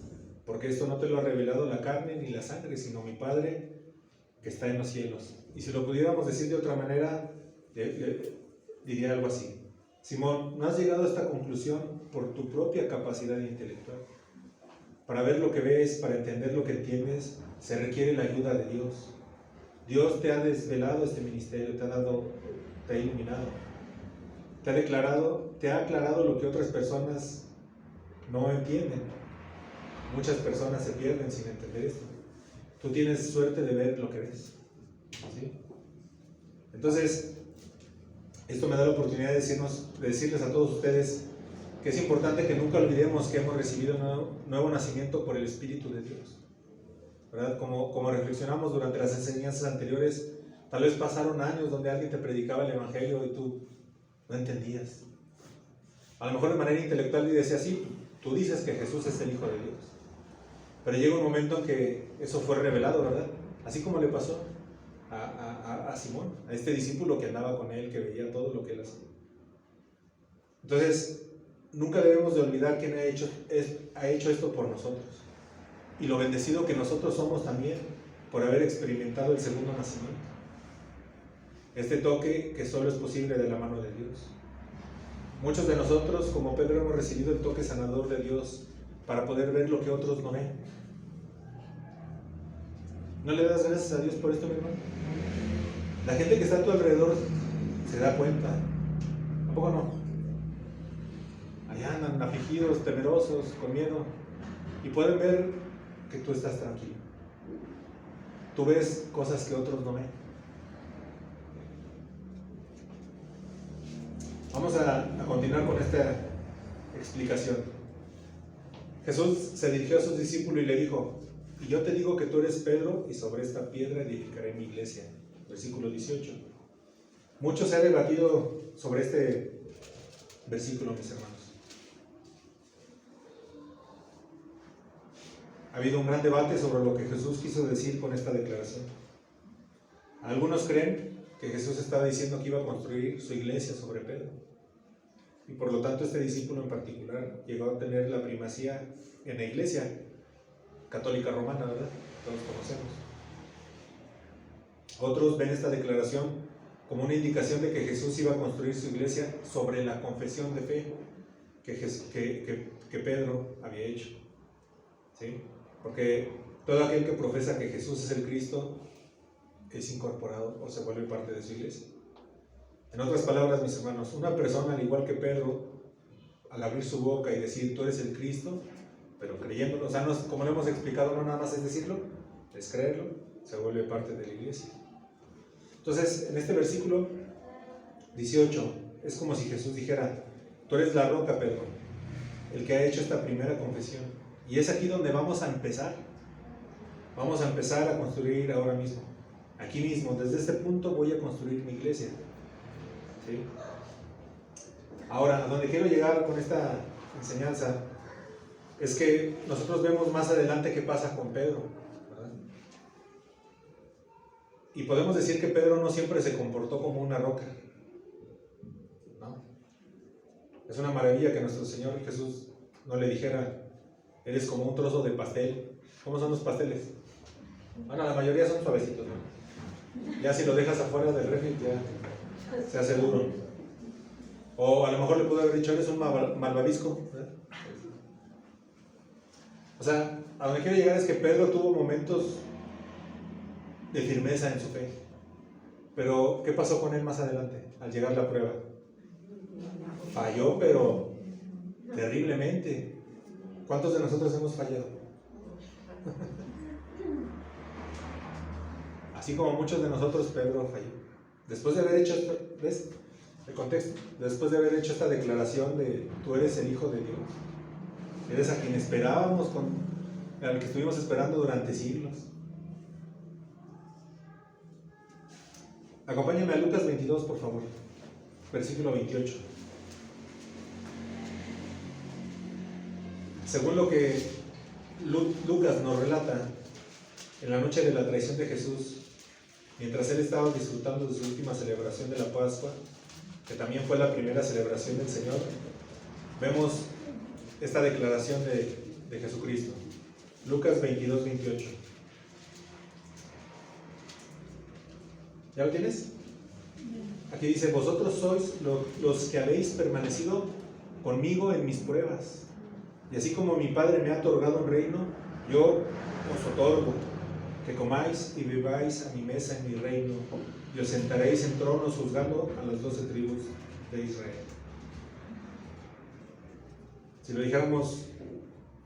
porque esto no te lo ha revelado la carne ni la sangre, sino mi Padre que está en los cielos. Y si lo pudiéramos decir de otra manera, diría algo así. Simón, no has llegado a esta conclusión por tu propia capacidad intelectual. Para ver lo que ves, para entender lo que entiendes, se requiere la ayuda de Dios. Dios te ha desvelado este ministerio, te ha iluminado, te ha aclarado lo que otras personas no entienden. Muchas personas se pierden sin entender esto. Tú tienes suerte de ver lo que ves, ¿sí? Entonces, esto me da la oportunidad de decirles a todos ustedes que es importante que nunca olvidemos que hemos recibido un nuevo nacimiento por el Espíritu de Dios, ¿verdad? Como reflexionamos durante las enseñanzas anteriores, tal vez pasaron años donde alguien te predicaba el Evangelio y tú no entendías. A lo mejor de manera intelectual y decía, sí, tú dices que Jesús es el Hijo de Dios. Pero llega un momento en que eso fue revelado, ¿verdad? Así como le pasó a Simón, a este discípulo que andaba con él, que veía todo lo que él hacía. Entonces, nunca debemos de olvidar quién ha hecho esto por nosotros. Y lo bendecido que nosotros somos también por haber experimentado el segundo nacimiento. Este toque que solo es posible de la mano de Dios. Muchos de nosotros, como Pedro, hemos recibido el toque sanador de Dios para poder ver lo que otros no ven. ¿No le das gracias a Dios por esto, mi hermano? La gente que está a tu alrededor se da cuenta. ¿A poco no? Allá andan afligidos, temerosos, con miedo. Y pueden ver que tú estás tranquilo. Tú ves cosas que otros no ven. Vamos a continuar con esta explicación. Jesús se dirigió a sus discípulos y le dijo, y yo te digo que tú eres Pedro, y sobre esta piedra edificaré mi iglesia. Versículo 18. Mucho se ha debatido sobre este versículo, mis hermanos. Ha habido un gran debate sobre lo que Jesús quiso decir con esta declaración. Algunos creen que Jesús estaba diciendo que iba a construir su iglesia sobre Pedro. Y por lo tanto este discípulo en particular llegó a tener la primacía en la iglesia católica romana, ¿verdad? Todos conocemos. Otros ven esta declaración como una indicación de que Jesús iba a construir su iglesia sobre la confesión de fe que Pedro había hecho, ¿sí? Porque todo aquel que profesa que Jesús es el Cristo es incorporado o se vuelve parte de su iglesia. En otras palabras, mis hermanos, una persona al igual que Pedro al abrir su boca y decir, tú eres el Cristo, pero creyéndolo, o sea, no, como lo hemos explicado, no nada más es decirlo, es creerlo, se vuelve parte de la iglesia. Entonces, en este versículo 18, es como si Jesús dijera, tú eres la roca, Pedro, el que ha hecho esta primera confesión. Y es aquí donde vamos a empezar. Vamos a empezar a construir ahora mismo. Aquí mismo, desde este punto voy a construir mi iglesia. ¿Sí? Ahora, a donde quiero llegar con esta enseñanza es que nosotros vemos más adelante qué pasa con Pedro, ¿verdad? Y podemos decir que Pedro no siempre se comportó como una roca, ¿no? Es una maravilla que nuestro Señor Jesús no le dijera, eres como un trozo de pastel. ¿Cómo son los pasteles? Bueno, la mayoría son suavecitos, ¿no? Ya si lo dejas afuera del refri ya se hace duro. O a lo mejor le pudo haber dicho, eres un malvavisco, ¿verdad? O sea, a donde quiero llegar es que Pedro tuvo momentos de firmeza en su fe. Pero, ¿qué pasó con él más adelante, al llegar la prueba? Falló, pero terriblemente. ¿Cuántos de nosotros hemos fallado? Así como muchos de nosotros, Pedro falló. Después de haber hecho, ¿ves? El contexto. Después de haber hecho esta declaración de tú eres el Hijo de Dios. Eres a quien esperábamos, al que estuvimos esperando durante siglos. Acompáñame a Lucas 22, por favor. Versículo 28. Según lo que Lucas nos relata, en la noche de la traición de Jesús, mientras él estaba disfrutando de su última celebración de la Pascua, que también fue la primera celebración del Señor, vemos esta declaración de Jesucristo. Lucas 22, 28. ¿Ya lo tienes? Aquí dice, vosotros sois los que habéis permanecido conmigo en mis pruebas. Y así como mi Padre me ha otorgado un reino, yo os otorgo que comáis y bebáis a mi mesa en mi reino, y os sentaréis en tronos juzgando a las 12 tribus de Israel. Si lo dijéramos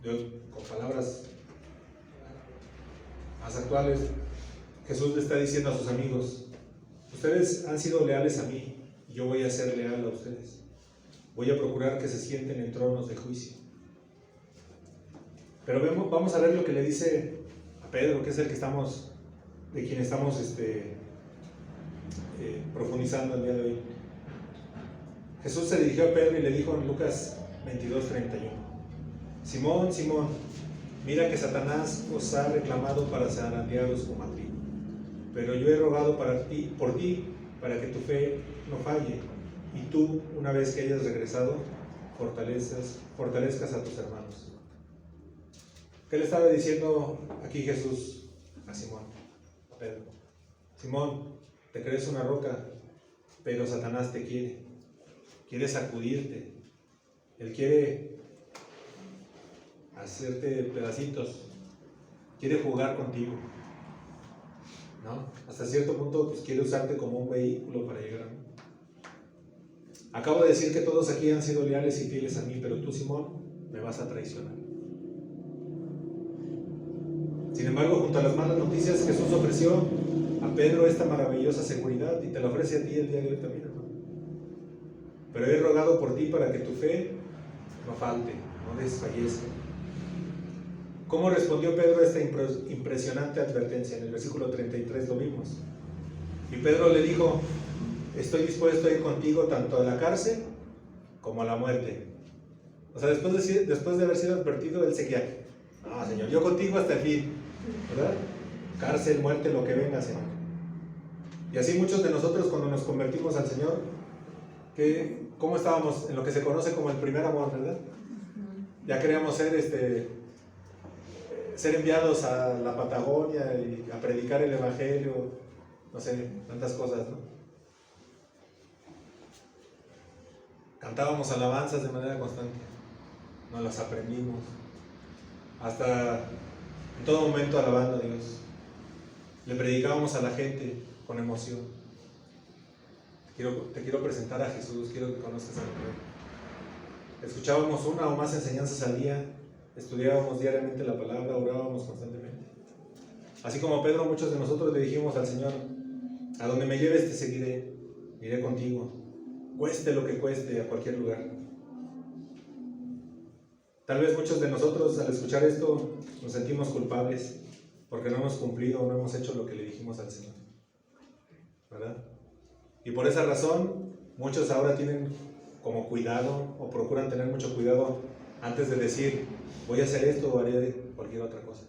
con palabras más actuales, Jesús le está diciendo a sus amigos, ustedes han sido leales a mí, y yo voy a ser leal a ustedes. Voy a procurar que se sienten en tronos de juicio. Pero vamos a ver lo que le dice a Pedro, que es el que de quien estamos profundizando el día de hoy. Jesús se dirigió a Pedro y le dijo en Lucas 22, 31, Simón, Simón, mira que Satanás os ha reclamado para zarandearos como a trigo, pero yo he rogado por ti, para que tu fe no falle, y tú, una vez que hayas regresado, fortalezcas a tus hermanos. ¿Qué le estaba diciendo aquí Jesús a Simón, a Pedro? Simón, te crees una roca, pero Satanás te quiere sacudirte. Él quiere hacerte pedacitos, quiere jugar contigo, ¿no? Hasta cierto punto pues, quiere usarte como un vehículo para llegar a mí. Acabo de decir que todos aquí han sido leales y fieles a mí, pero tú, Simón, me vas a traicionar. Sin embargo, junto a las malas noticias, Jesús ofreció a Pedro esta maravillosa seguridad y te la ofrece a ti el día de hoy también, hermano. Pero he rogado por ti para que tu fe no falte, no desfallezca. ¿Cómo respondió Pedro a esta impresionante advertencia? En el versículo 33 lo vimos. Y Pedro le dijo, estoy dispuesto a ir contigo tanto a la cárcel como a la muerte. O sea, después de haber sido advertido, él seguía, no, Señor, yo contigo hasta el fin, ¿verdad? Cárcel, muerte, lo que venga, Señor. Y así muchos de nosotros cuando nos convertimos al Señor, ¿cómo estábamos? En lo que se conoce como el primer amor, ¿verdad? Ya queríamos ser enviados a la Patagonia y a predicar el Evangelio, no sé, tantas cosas, ¿no? Cantábamos alabanzas de manera constante, nos las aprendimos, hasta en todo momento alabando a Dios. Le predicábamos a la gente con emoción. Te quiero presentar a Jesús, quiero que conozcas a mi Rey. escuchábamos una o más enseñanzas al día, estudiábamos diariamente la palabra, orábamos constantemente. Así como Pedro, muchos de nosotros le dijimos al Señor: a donde me lleves te seguiré, iré contigo, cueste lo que cueste, a cualquier lugar. Tal vez muchos de nosotros al escuchar esto nos sentimos culpables porque no hemos cumplido o no hemos hecho lo que le dijimos al Señor, ¿verdad? Y por esa razón muchos ahora tienen como cuidado o procuran tener mucho cuidado antes de decir voy a hacer esto o haré cualquier otra cosa,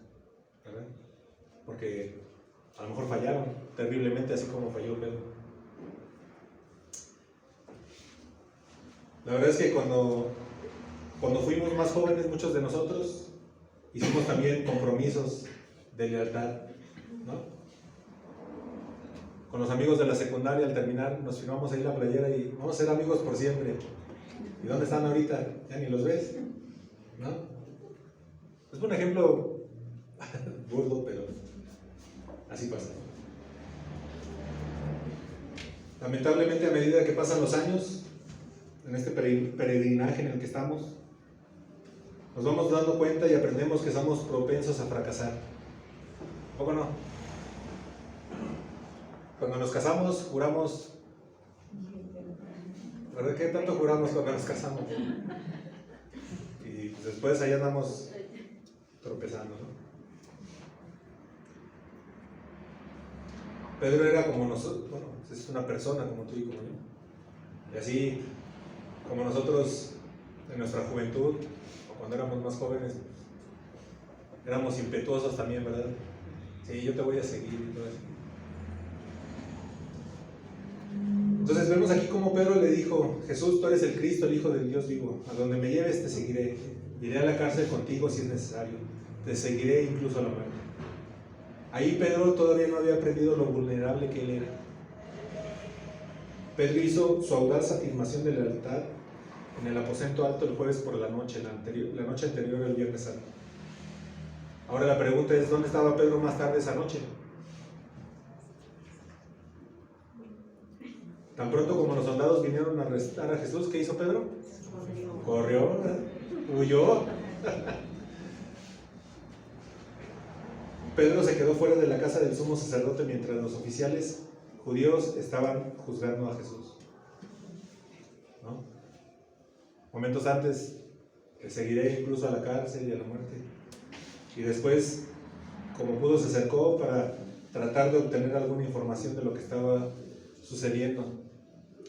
¿verdad? Porque a lo mejor fallaron terriblemente, así como falló Pedro. La verdad es que cuando fuimos más jóvenes, muchos de nosotros hicimos también compromisos de lealtad, ¿no? Con los amigos de la secundaria, al terminar, nos firmamos ahí la playera y vamos a ser amigos por siempre. ¿Y dónde están ahorita? Ya ni los ves, ¿no? Es un ejemplo burdo, pero así pasa. Lamentablemente, a medida que pasan los años, en este peregrinaje en el que estamos, nos vamos dando cuenta y aprendemos que somos propensos a fracasar. ¿O no? Cuando nos casamos, juramos. ¿Verdad? ¿Qué tanto juramos cuando nos casamos? Y pues después ahí andamos tropezando, ¿no? Pedro era como nosotros, bueno, es una persona como tú y como yo. Y así como nosotros en nuestra juventud, o cuando éramos más jóvenes, éramos impetuosos también, ¿verdad? Sí, yo te voy a seguir y todo eso. Entonces vemos aquí como Pedro le dijo: Jesús, tú eres el Cristo, el Hijo del Dios vivo, a donde me lleves te seguiré, iré a la cárcel contigo si es necesario, te seguiré incluso a la muerte. Ahí Pedro todavía no había aprendido lo vulnerable que él era. Pedro hizo su audaz afirmación de lealtad en el aposento alto el jueves por la noche anterior al Viernes Santo. Ahora la pregunta es: ¿dónde estaba Pedro más tarde esa noche? Tan pronto como los soldados vinieron a arrestar a Jesús, ¿qué hizo Pedro? Corrió, huyó. Pedro se quedó fuera de la casa del sumo sacerdote mientras los oficiales judíos estaban juzgando a Jesús, ¿no? Momentos antes, le seguiré incluso a la cárcel y a la muerte. Y después, como pudo, se acercó para tratar de obtener alguna información de lo que estaba sucediendo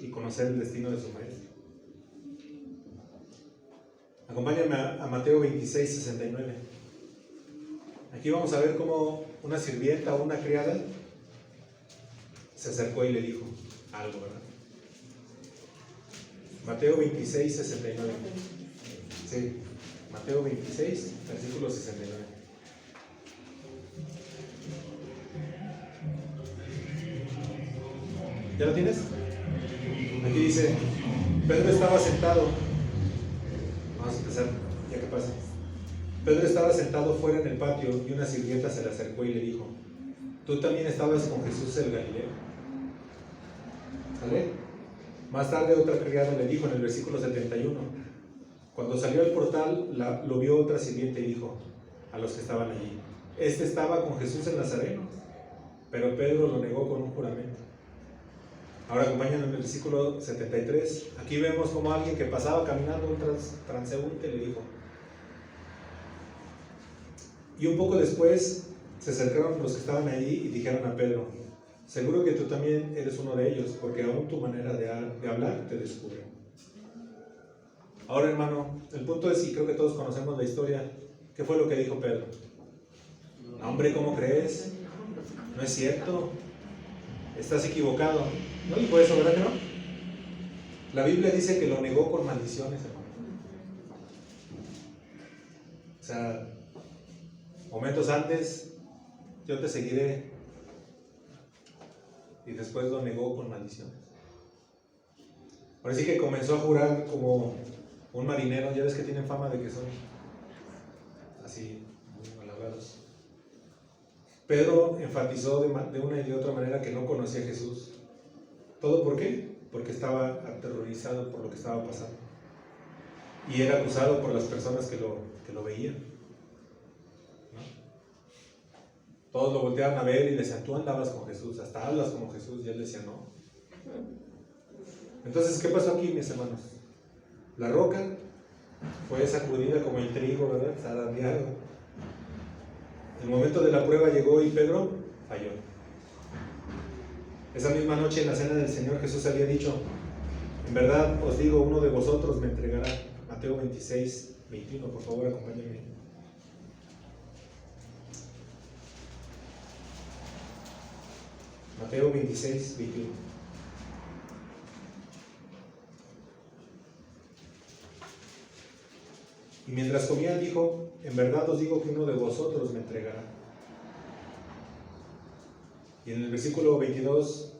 y conocer el destino de su maestro. Acompáñame a Mateo 26, 69. Aquí vamos a ver cómo una sirvienta o una criada se acercó y le dijo algo, ¿verdad? Mateo 26, 69. Sí, Mateo 26, versículo 69. ¿Ya lo tienes? Aquí dice: Pedro estaba sentado. Vamos a empezar, ya que pasa. Pedro estaba sentado fuera en el patio y una sirvienta se le acercó y le dijo: ¿tú también estabas con Jesús el Galileo? ¿Sale? Más tarde otra criada le dijo en el versículo 71. Cuando salió al portal, lo vio otra sirviente y dijo a los que estaban allí: este estaba con Jesús el Nazareno. Pero Pedro lo negó con un juramento. Ahora acompáñenme en el versículo 73. Aquí vemos como alguien que pasaba caminando, un transeúnte, le dijo. Y un poco después se acercaron los que estaban allí y dijeron a Pedro: seguro que tú también eres uno de ellos, porque aún tu manera de hablar te descubre. Ahora, hermano, el punto es, y creo que todos conocemos la historia, ¿qué fue lo que dijo Pedro? Hombre, ¿cómo crees? No es cierto, estás equivocado. ¿No dijo eso, verdad que no? La Biblia dice que lo negó con maldiciones, hermano. O sea, momentos antes, yo te seguiré, y después lo negó con maldiciones. Ahora sí que comenzó a jurar como un marinero. Ya ves que tienen fama de que son así, muy malhablados. Pedro enfatizó de una y de otra manera que no conocía a Jesús. ¿Todo por qué? Porque estaba aterrorizado por lo que estaba pasando. y era acusado por las personas que lo veían, ¿no? Todos lo volteaban a ver y decían, tú andabas con Jesús, hasta hablas como Jesús, y él decía, no. Entonces, ¿qué pasó aquí, mis hermanos? La roca fue sacudida como el trigo, ¿verdad? Zarandeado. El momento de la prueba llegó y Pedro falló. Esa misma noche en la cena del Señor Jesús había dicho, en verdad os digo, uno de vosotros me entregará. Mateo 26, 21, por favor, acompáñenme. Mateo 26, 21. Y mientras comían dijo, en verdad os digo que uno de vosotros me entregará. Y en el versículo 22,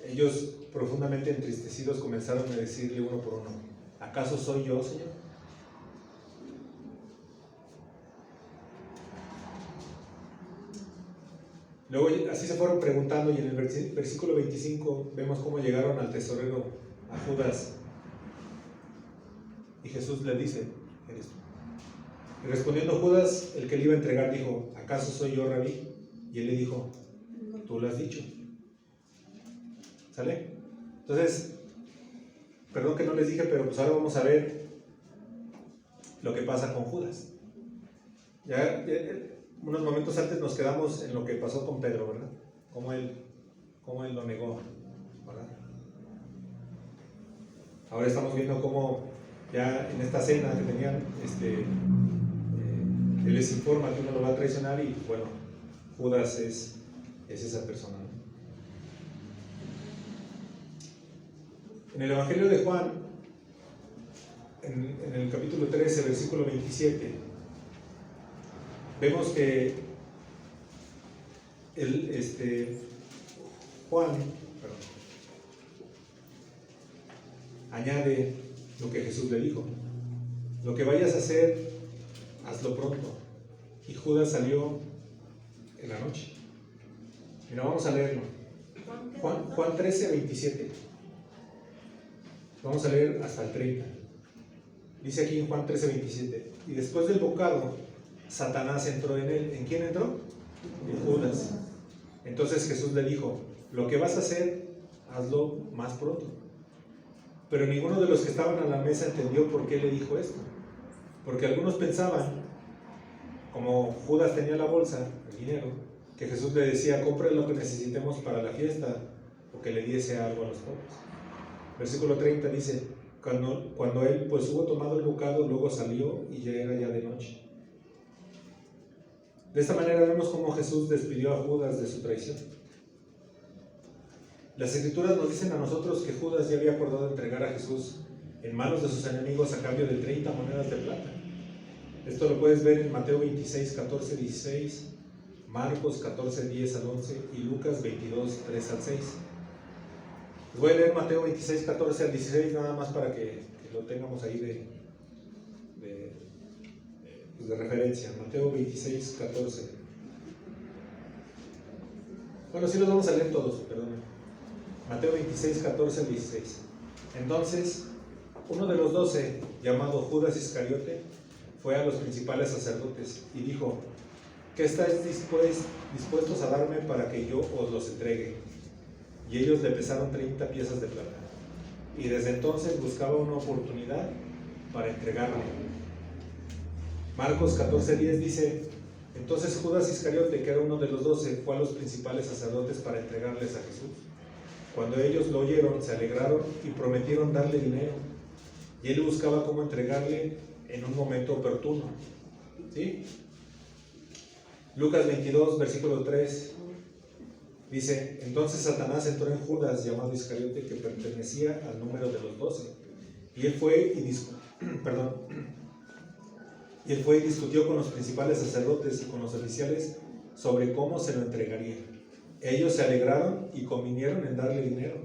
ellos profundamente entristecidos comenzaron a decirle uno por uno, ¿acaso soy yo, Señor? Luego así se fueron preguntando, y en el versículo 25 vemos cómo llegaron al tesorero, a Judas, y Jesús le dice, eres tú. Y respondiendo Judas, el que le iba a entregar, dijo, ¿acaso soy yo, Rabí? Y él le dijo, tú lo has dicho. ¿Sale? Entonces, perdón que no les dije, pero pues ahora vamos a ver lo que pasa con Judas. Ya unos momentos antes nos quedamos en lo que pasó con Pedro, ¿verdad? Cómo él lo negó, ¿verdad? Ahora estamos viendo cómo ya en esta cena que tenían, él les informa que uno lo va a traicionar y bueno, Judas es esa persona, ¿no? En el Evangelio de Juan, en el capítulo 13, versículo 27, vemos que Juan añade lo que Jesús le dijo: lo que vayas a hacer, hazlo pronto. Y Judas salió en la noche. Mira, vamos a leerlo. Juan 13, 27. Vamos a leer hasta el 30. Dice aquí en Juan 13, 27. Y después del bocado, Satanás entró en él. ¿En quién entró? En Judas. Entonces Jesús le dijo: lo que vas a hacer, hazlo más pronto. Pero ninguno de los que estaban a la mesa entendió por qué le dijo esto. Porque algunos pensaban, como Judas tenía la bolsa, el dinero, que Jesús le decía: compre lo que necesitemos para la fiesta, o que le diese algo a los pobres. Versículo 30 dice: cuando él pues hubo tomado el bocado, luego salió y ya era ya de noche. De esta manera vemos cómo Jesús despidió a Judas de su traición. Las Escrituras nos dicen a nosotros que Judas ya había acordado entregar a Jesús en manos de sus enemigos a cambio de 30 monedas de plata. Esto lo puedes ver en Mateo 26, 14, 16, Marcos 14, 10 al 11 y Lucas 22, 3 al 6. Les voy a leer Mateo 26, 14 al 16 nada más para que lo tengamos ahí de referencia. Mateo 26, 14. Bueno, sí los vamos a leer todos, perdón. Mateo 26, 14 al 16. Entonces, uno de los 12, llamado Judas Iscariote, fue a los principales sacerdotes y dijo: ¿qué estáis dispuestos a darme para que yo os los entregue? Y ellos le pesaron 30 piezas de plata. Y desde entonces buscaba una oportunidad para entregarle. Marcos 14:10 dice: entonces Judas Iscariote, que era uno de los 12, fue a los principales sacerdotes para entregarles a Jesús. Cuando ellos lo oyeron, se alegraron y prometieron darle dinero. Y él buscaba cómo entregarle en un momento oportuno. ¿Sí? Lucas 22, versículo 3. Dice: entonces Satanás entró en Judas, llamado Iscariote, que pertenecía al número de los 12. Y él fue y discutió con los principales sacerdotes y con los oficiales sobre cómo se lo entregaría. Ellos se alegraron y convinieron en darle dinero.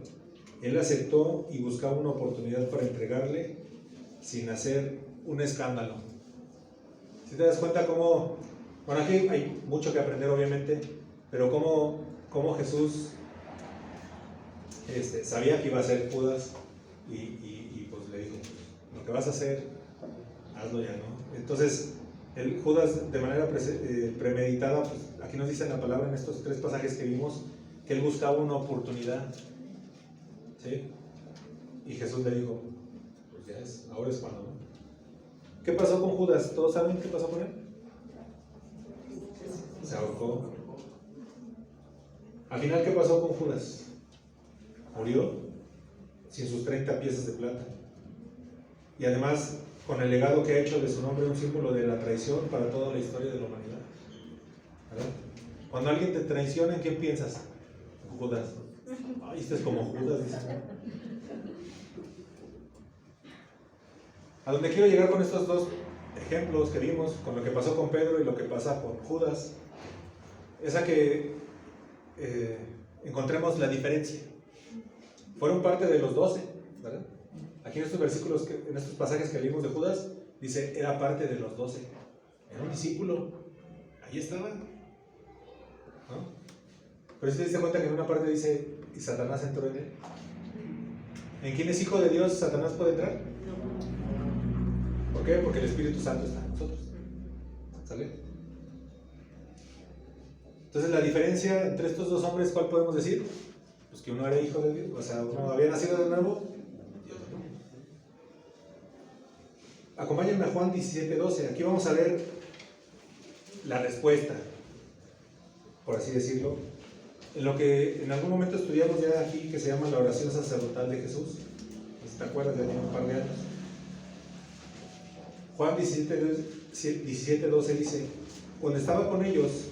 Él aceptó y buscaba una oportunidad para entregarle sin hacer un escándalo. Si te das cuenta cómo, bueno, aquí hay mucho que aprender obviamente, pero cómo Jesús sabía que iba a ser Judas y pues le dijo: lo que vas a hacer, hazlo ya, ¿no? Entonces, el Judas, de manera premeditada, pues aquí nos dice en la palabra, en estos 3 pasajes que vimos, que él buscaba una oportunidad, ¿sí? Y Jesús le dijo, pues ya es, ahora es cuando, ¿no? ¿Qué pasó con Judas? ¿Todos saben qué pasó con él? Se ahorcó. Al final, ¿qué pasó con Judas? Murió sin sus 30 piezas de plata. Y además, con el legado que ha hecho de su nombre, un símbolo de la traición para toda la historia de la humanidad. ¿Verdad? Cuando alguien te traiciona, ¿en quién piensas? Judas. Ay, este es como Judas, dice. A donde quiero llegar con estos 2 ejemplos que vimos, con lo que pasó con Pedro y lo que pasa con Judas, es a que encontremos la diferencia. Fueron parte de los 12, ¿verdad? Aquí en estos versículos, en estos pasajes que leímos de Judas, dice, era parte de los 12. Era un discípulo. Ahí estaba, ¿no? Pero si te diste cuenta que en una parte dice, y Satanás entró en él. ¿En quién es hijo de Dios Satanás puede entrar? ¿Por qué? Porque el Espíritu Santo está en nosotros. ¿Sale? Entonces la diferencia entre estos 2 hombres, ¿cuál podemos decir? Pues que uno era hijo de Dios, o sea, uno había nacido de nuevo y otro no. Acompáñenme a Juan 17:12. Aquí vamos a ver la respuesta, por así decirlo, en lo que en algún momento estudiamos ya aquí, que se llama la oración sacerdotal de Jesús. ¿Si te acuerdas? Ya tiene un par de años. Juan 17:12 dice, cuando estaba con ellos,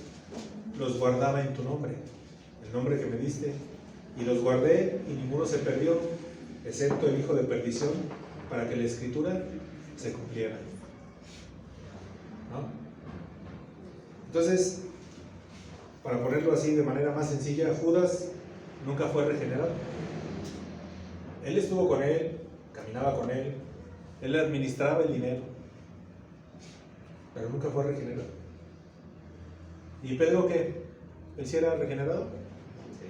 los guardaba en tu nombre, el nombre que me diste, y los guardé y ninguno se perdió, excepto el hijo de perdición, para que la escritura se cumpliera. ¿No? Entonces, para ponerlo así de manera más sencilla, Judas nunca fue regenerado. Él estuvo con él, caminaba con él, él administraba el dinero, pero nunca fue regenerado. ¿Y Pedro qué? ¿Él sí era regenerado? Sí.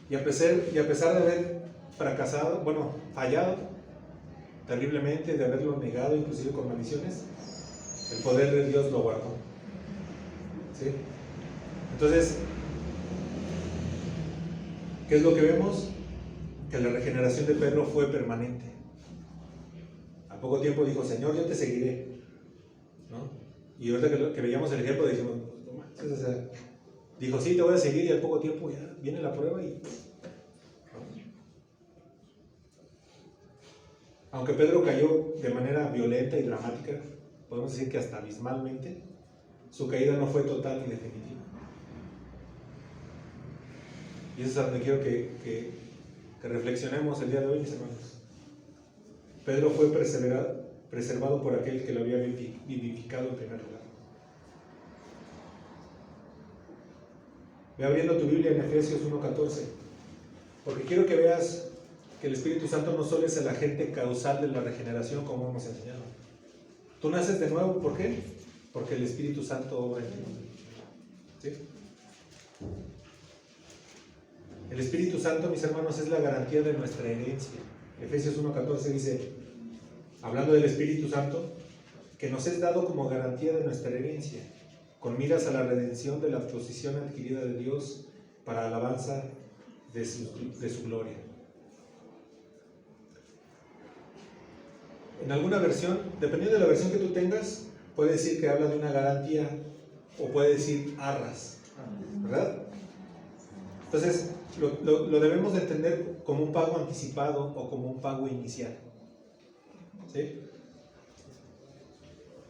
Y a pesar de haber fracasado, fallado terriblemente, de haberlo negado, inclusive con maldiciones, el poder de Dios lo guardó. ¿Sí? Entonces, ¿qué es lo que vemos? Que la regeneración de Pedro fue permanente. A poco tiempo dijo, Señor, yo te seguiré, ¿no? Y ahorita que veíamos el ejemplo, dijimos, no manches, o sea, dijo, sí, te voy a seguir, y al poco tiempo ya viene la prueba y... Aunque Pedro cayó de manera violenta y dramática, podemos decir que hasta abismalmente, su caída no fue total ni definitiva. Y eso es a donde quiero que reflexionemos el día de hoy, mis hermanos. Pedro fue preservado por aquel que lo había vivificado en primer lugar. Ve abriendo tu Biblia en Efesios 1:14, porque quiero que veas que el Espíritu Santo no solo es el agente causal de la regeneración, como hemos enseñado. Tú naces de nuevo, ¿por qué? Porque el Espíritu Santo obra en ti. ¿Sí? El Espíritu Santo, mis hermanos, es la garantía de nuestra herencia. Efesios 1:14 dice, hablando del Espíritu Santo, que nos es dado como garantía de nuestra herencia, con miras a la redención de la posición adquirida de Dios para alabanza de su gloria. En alguna versión, dependiendo de la versión que tú tengas, puede decir que habla de una garantía o puede decir arras, ¿verdad? Entonces, lo debemos de entender como un pago anticipado o como un pago inicial. ¿Sí?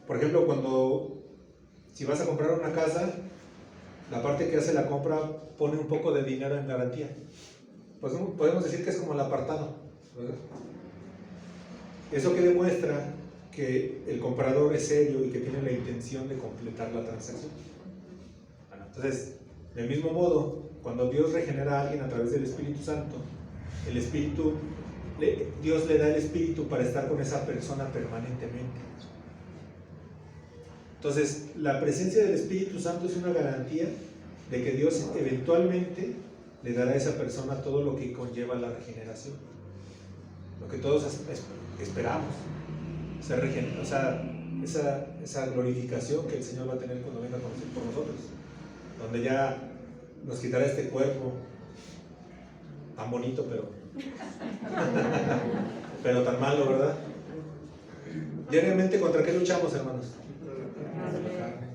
Por ejemplo, si vas a comprar una casa, la parte que hace la compra pone un poco de dinero en garantía. Pues podemos decir que es como el apartado, ¿verdad? Eso que demuestra que el comprador es serio y que tiene la intención de completar la transacción. Bueno, entonces, del mismo modo, cuando Dios regenera a alguien a través del Espíritu Santo, Dios le da el Espíritu para estar con esa persona permanentemente. Entonces, la presencia del Espíritu Santo es una garantía de que Dios eventualmente le dará a esa persona todo lo que conlleva la regeneración. Lo que todos esperamos. O sea, esa glorificación que el Señor va a tener cuando venga por nosotros, donde ya nos quitará este cuerpo tan bonito, pero tan malo, ¿verdad? Diariamente, ¿contra qué luchamos, hermanos? Nuestra carne,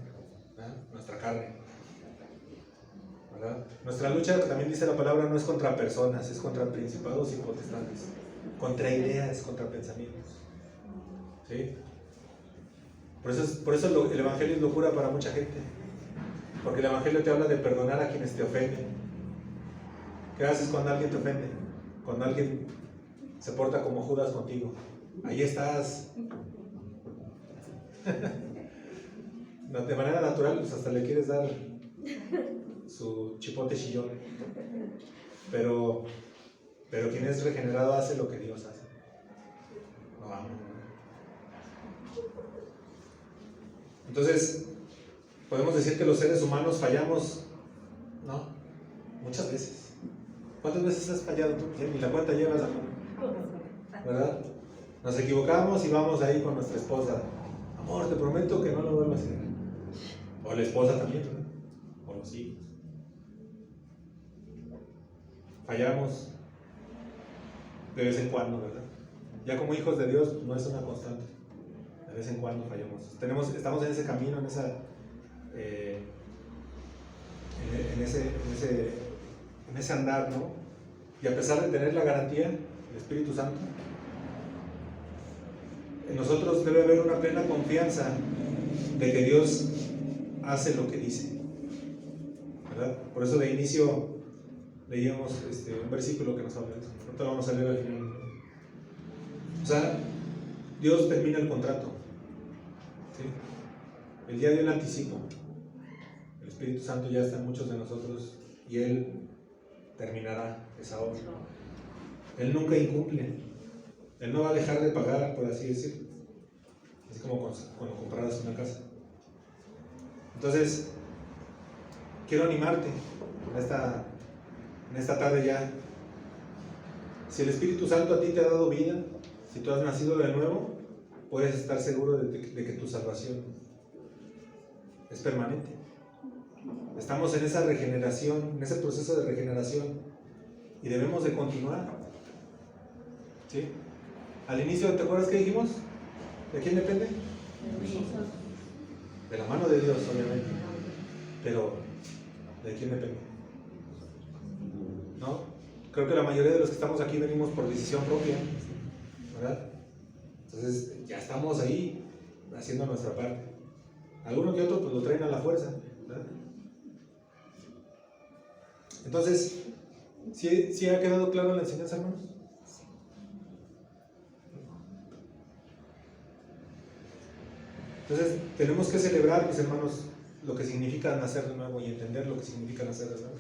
¿verdad? Nuestra carne, ¿verdad? Nuestra lucha, también dice la palabra, no es contra personas, es contra principados y potestades, contra ideas, contra pensamientos, ¿sí? Por eso el Evangelio es locura para mucha gente, porque el Evangelio te habla de perdonar a quienes te ofenden. ¿Qué haces cuando alguien te ofende? Cuando alguien se porta como Judas contigo. Ahí estás. De manera natural, pues hasta le quieres dar su chipote chillón. Pero quien es regenerado hace lo que Dios hace. No vamos. Entonces, podemos decir que los seres humanos fallamos, ¿no? Muchas veces. ¿Cuántas veces has fallado tú? Ni la cuenta llevas, ¿verdad? Nos equivocamos y vamos ahí con nuestra esposa. Amor, te prometo que no lo vuelvo a hacer. O la esposa también, ¿verdad? O los hijos. Fallamos de vez en cuando, ¿verdad? Ya como hijos de Dios no es una constante. De vez en cuando fallamos. Estamos en ese camino, en ese andar, ¿no? Y a pesar de tener la garantía del Espíritu Santo, en nosotros debe haber una plena confianza de que Dios hace lo que dice, ¿verdad? Por eso de inicio leíamos un versículo que nos habla de eso. Ahorita lo vamos a leer al final. O sea, Dios termina el contrato, ¿sí? El día de un anticipo. El Espíritu Santo ya está en muchos de nosotros y Él terminará esa obra. Él nunca incumple. Él no va a dejar de pagar, por así decirlo. Es como cuando compraras una casa. Entonces, quiero animarte en esta tarde ya. Si el Espíritu Santo a ti te ha dado vida, si tú has nacido de nuevo, puedes estar seguro de que tu salvación es permanente. Estamos en esa regeneración, en ese proceso de regeneración, y debemos de continuar, ¿sí? Al inicio, ¿te acuerdas que dijimos? ¿De quién depende? De la mano de Dios, obviamente. Pero, ¿de quién depende? ¿No? Creo que la mayoría de los que estamos aquí venimos por decisión propia, ¿verdad? Entonces, ya estamos ahí haciendo nuestra parte. Alguno que otro pues lo traen a la fuerza, ¿verdad? Entonces, ¿sí ha quedado claro la enseñanza, hermanos? Entonces, tenemos que celebrar, mis hermanos, lo que significa nacer de nuevo y entender lo que significa nacer de nuevo.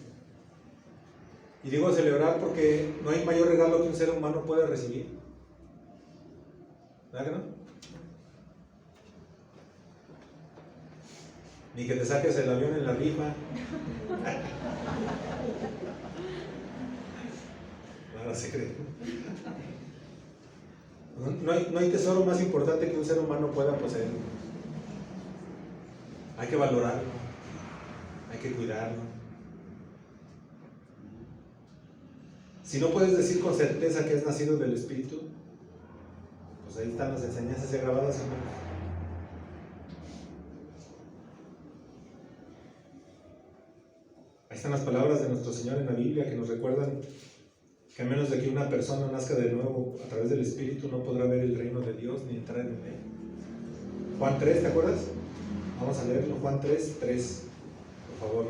Y digo celebrar porque no hay mayor regalo que un ser humano pueda recibir. ¿Verdad que no? Ni que te saques el avión en la rifa. No se cree. No hay tesoro más importante que un ser humano pueda poseer. Hay que valorarlo, hay que cuidarlo. Si no puedes decir con certeza que es nacido del Espíritu, pues ahí están las enseñanzas grabadas, hermanos. Ahí están las palabras de nuestro Señor en la Biblia que nos recuerdan que a menos de que una persona nazca de nuevo a través del Espíritu no podrá ver el reino de Dios ni entrar en él. Juan 3, ¿te acuerdas? Vamos a leerlo, Juan 3, por favor.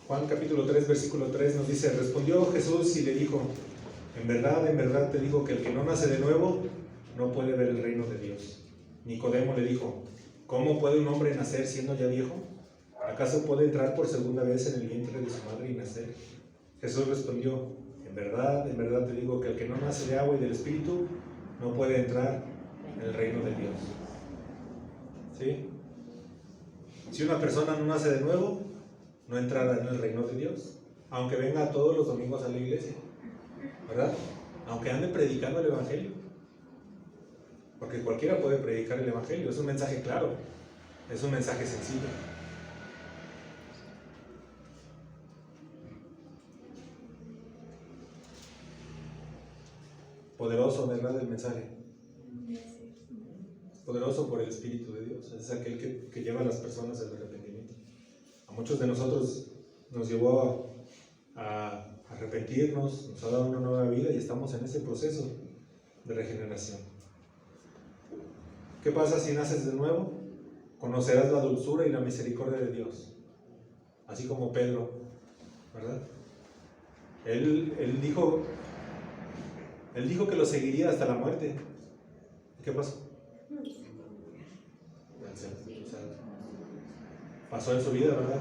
Juan capítulo 3, versículo 3 nos dice: respondió Jesús y le dijo: en verdad te digo que el que no nace de nuevo no puede ver el reino de Dios. Nicodemo le dijo: ¿cómo puede un hombre nacer siendo ya viejo? ¿Acaso puede entrar por segunda vez en el vientre de su madre y nacer? Jesús respondió: en verdad te digo que el que no nace de agua y del Espíritu no puede entrar en el reino de Dios. ¿Sí? Si una persona no nace de nuevo, no entrará en el reino de Dios, aunque venga todos los domingos a la iglesia, ¿verdad? Aunque ande predicando el Evangelio, porque cualquiera puede predicar el Evangelio, es un mensaje claro, es un mensaje sencillo. Poderoso, ¿verdad? El mensaje. Poderoso por el Espíritu de Dios. Es aquel que lleva a las personas al arrepentimiento. A muchos de nosotros nos llevó a arrepentirnos, nos ha dado una nueva vida y estamos en ese proceso de regeneración. ¿Qué pasa si naces de nuevo? Conocerás la dulzura y la misericordia de Dios. Así como Pedro, ¿verdad? Él dijo que lo seguiría hasta la muerte. ¿Qué pasó? Pasó en su vida, ¿verdad?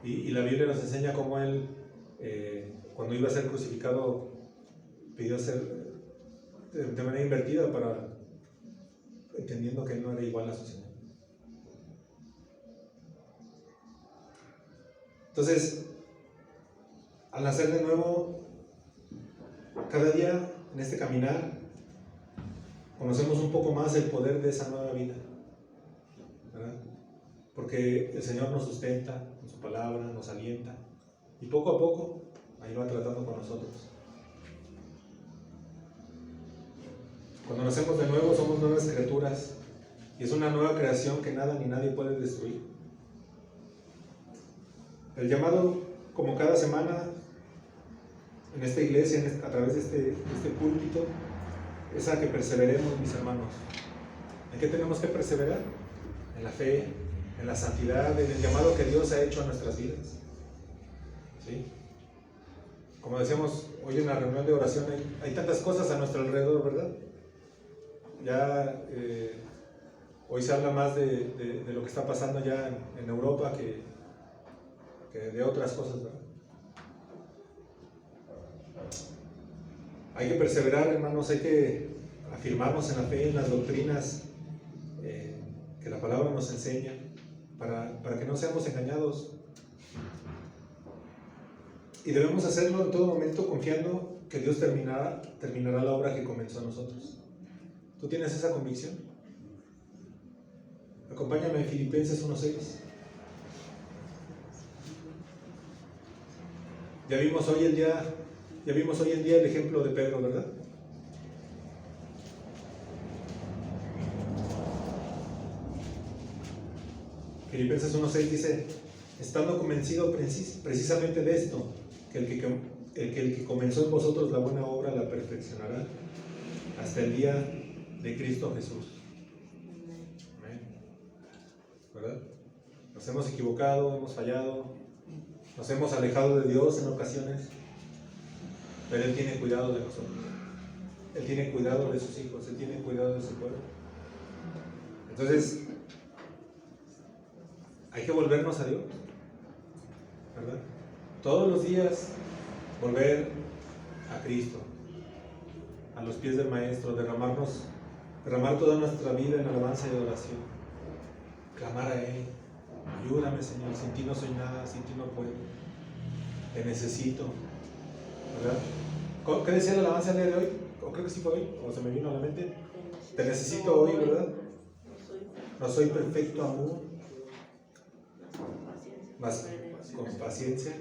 Y la Biblia nos enseña cómo él, cuando iba a ser crucificado, pidió ser de manera invertida, entendiendo que él no era igual a su Señor. Entonces, al nacer de nuevo, cada día en este caminar, conocemos un poco más el poder de esa nueva vida, ¿verdad? Porque el Señor nos sustenta con su palabra, nos alienta, y poco a poco ahí va tratando con nosotros. Cuando nacemos de nuevo somos nuevas criaturas, y es una nueva creación que nada ni nadie puede destruir. El llamado, como cada semana en esta iglesia, a través de este púlpito, es a que perseveremos, mis hermanos. ¿En qué tenemos que perseverar? En la fe, en la santidad, en el llamado que Dios ha hecho a nuestras vidas. ¿Sí? Como decíamos hoy en la reunión de oración, hay tantas cosas a nuestro alrededor, ¿verdad? Ya hoy se habla más de lo que está pasando ya en Europa que de otras cosas, ¿verdad? Hay que perseverar, hermanos, hay que afirmarnos en la fe, en las doctrinas que la palabra nos enseña, para que no seamos engañados. Y debemos hacerlo en todo momento confiando que Dios terminará la obra que comenzó en nosotros. ¿Tú tienes esa convicción? Acompáñame en Filipenses 1:6. Ya vimos hoy en día el ejemplo de Pedro, ¿verdad? Filipenses 1:6 dice: estando convencido precisamente de esto, que el que comenzó en vosotros la buena obra la perfeccionará hasta el día de Cristo Jesús. Amén. ¿Verdad? Nos hemos equivocado, hemos fallado, nos hemos alejado de Dios en ocasiones, pero Él tiene cuidado de nosotros. Él tiene cuidado de sus hijos, Él tiene cuidado de su pueblo. Entonces, hay que volvernos a Dios, ¿verdad? Todos los días volver a Cristo, a los pies del Maestro, derramar toda nuestra vida en alabanza y adoración, clamar a Él: ayúdame, Señor, sin ti no soy nada, sin ti no puedo, te necesito, ¿verdad? ¿Qué decía la alabanza el día de hoy? O creo que sí fue hoy, o se me vino a la mente: te necesito hoy, ¿verdad? No soy perfecto aún, mas con paciencia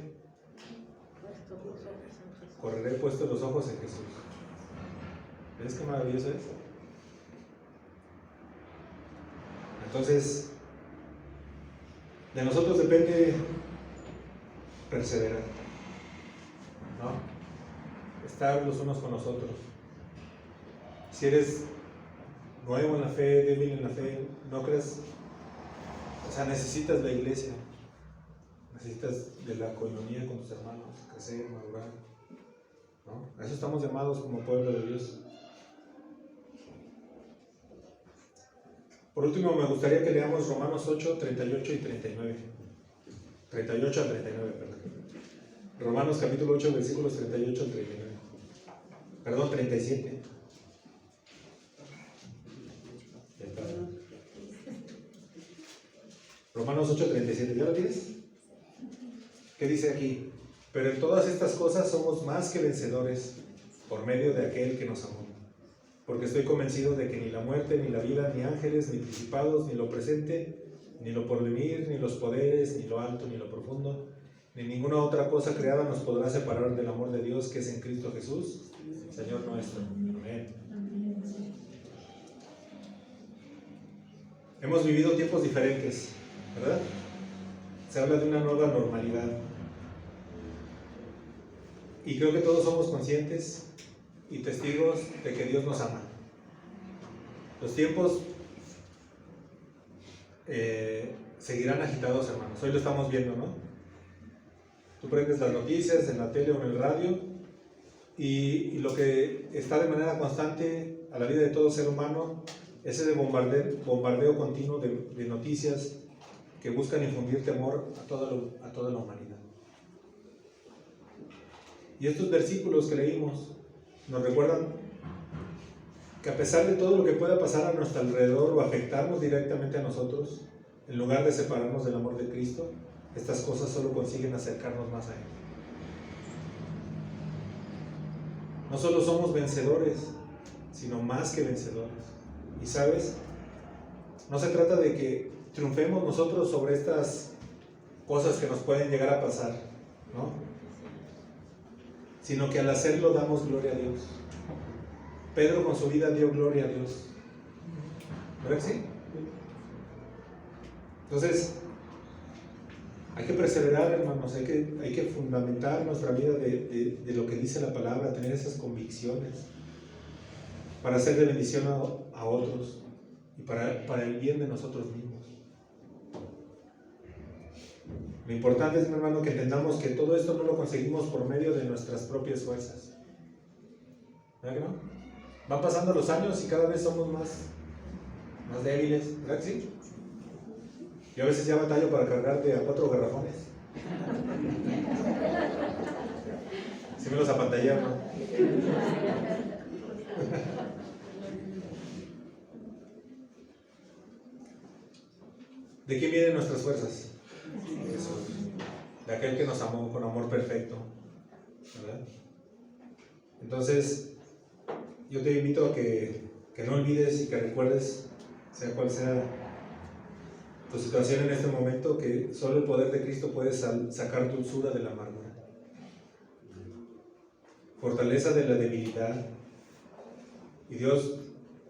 correré puesto los ojos en Jesús. ¿Ves qué maravilloso es? Entonces, de nosotros depende perseverar, ¿no? Estar los unos con los otros. Si eres nuevo en la fe, débil en la fe, no creas, o sea, necesitas la iglesia, necesitas de la coinonía con tus hermanos, crecer, madurar, ¿no? A eso estamos llamados como pueblo de Dios. Por último, me gustaría que leamos Romanos 8, 38 y 39. 38 al 39, perdón. Romanos capítulo 8, versículos 38 al 39. Perdón, 37. Romanos 8, 37. ¿Ya lo tienes? ¿Qué dice aquí? Pero en todas estas cosas somos más que vencedores por medio de aquel que nos amó. Porque estoy convencido de que ni la muerte, ni la vida, ni ángeles, ni principados, ni lo presente, ni lo porvenir, ni los poderes, ni lo alto, ni lo profundo, ni ninguna otra cosa creada nos podrá separar del amor de Dios que es en Cristo Jesús, Señor nuestro. Amén. Hemos vivido tiempos diferentes, ¿verdad? Se habla de una nueva normalidad. Y creo que todos somos conscientes y testigos de que Dios nos ama. Los tiempos seguirán agitados, hermanos. Hoy lo estamos viendo, ¿no? Tú prendes las noticias en la tele o en el radio y lo que está de manera constante a la vida de todo ser humano es ese bombardeo continuo de noticias que buscan infundir temor a toda la humanidad. Y estos versículos que leímos nos recuerdan que a pesar de todo lo que pueda pasar a nuestro alrededor o afectarnos directamente a nosotros, en lugar de separarnos del amor de Cristo, estas cosas solo consiguen acercarnos más a Él. No solo somos vencedores, sino más que vencedores. Y sabes, no se trata de que triunfemos nosotros sobre estas cosas que nos pueden llegar a pasar, ¿no? Sino que al hacerlo damos gloria a Dios. Pedro con su vida dio gloria a Dios. ¿Verdad que sí? Entonces, hay que perseverar, hermanos, hay que fundamentar nuestra vida de lo que dice la palabra, tener esas convicciones para hacer de bendición a otros y para el bien de nosotros mismos. Lo importante es, mi hermano, que entendamos que todo esto no lo conseguimos por medio de nuestras propias fuerzas. ¿Verdad que no? Van pasando los años y cada vez somos más débiles, ¿verdad que sí? Yo a veces ya batallo para cargarte a 4 garrafones. Si me los apantallé, ¿no? ¿De quién vienen nuestras fuerzas? De Jesús, de aquel que nos amó con amor perfecto, ¿verdad? Entonces, yo te invito a que no olvides y que recuerdes, sea cual sea tu situación en este momento, que solo el poder de Cristo puede sacar dulzura de la amargura, fortaleza de la debilidad, y Dios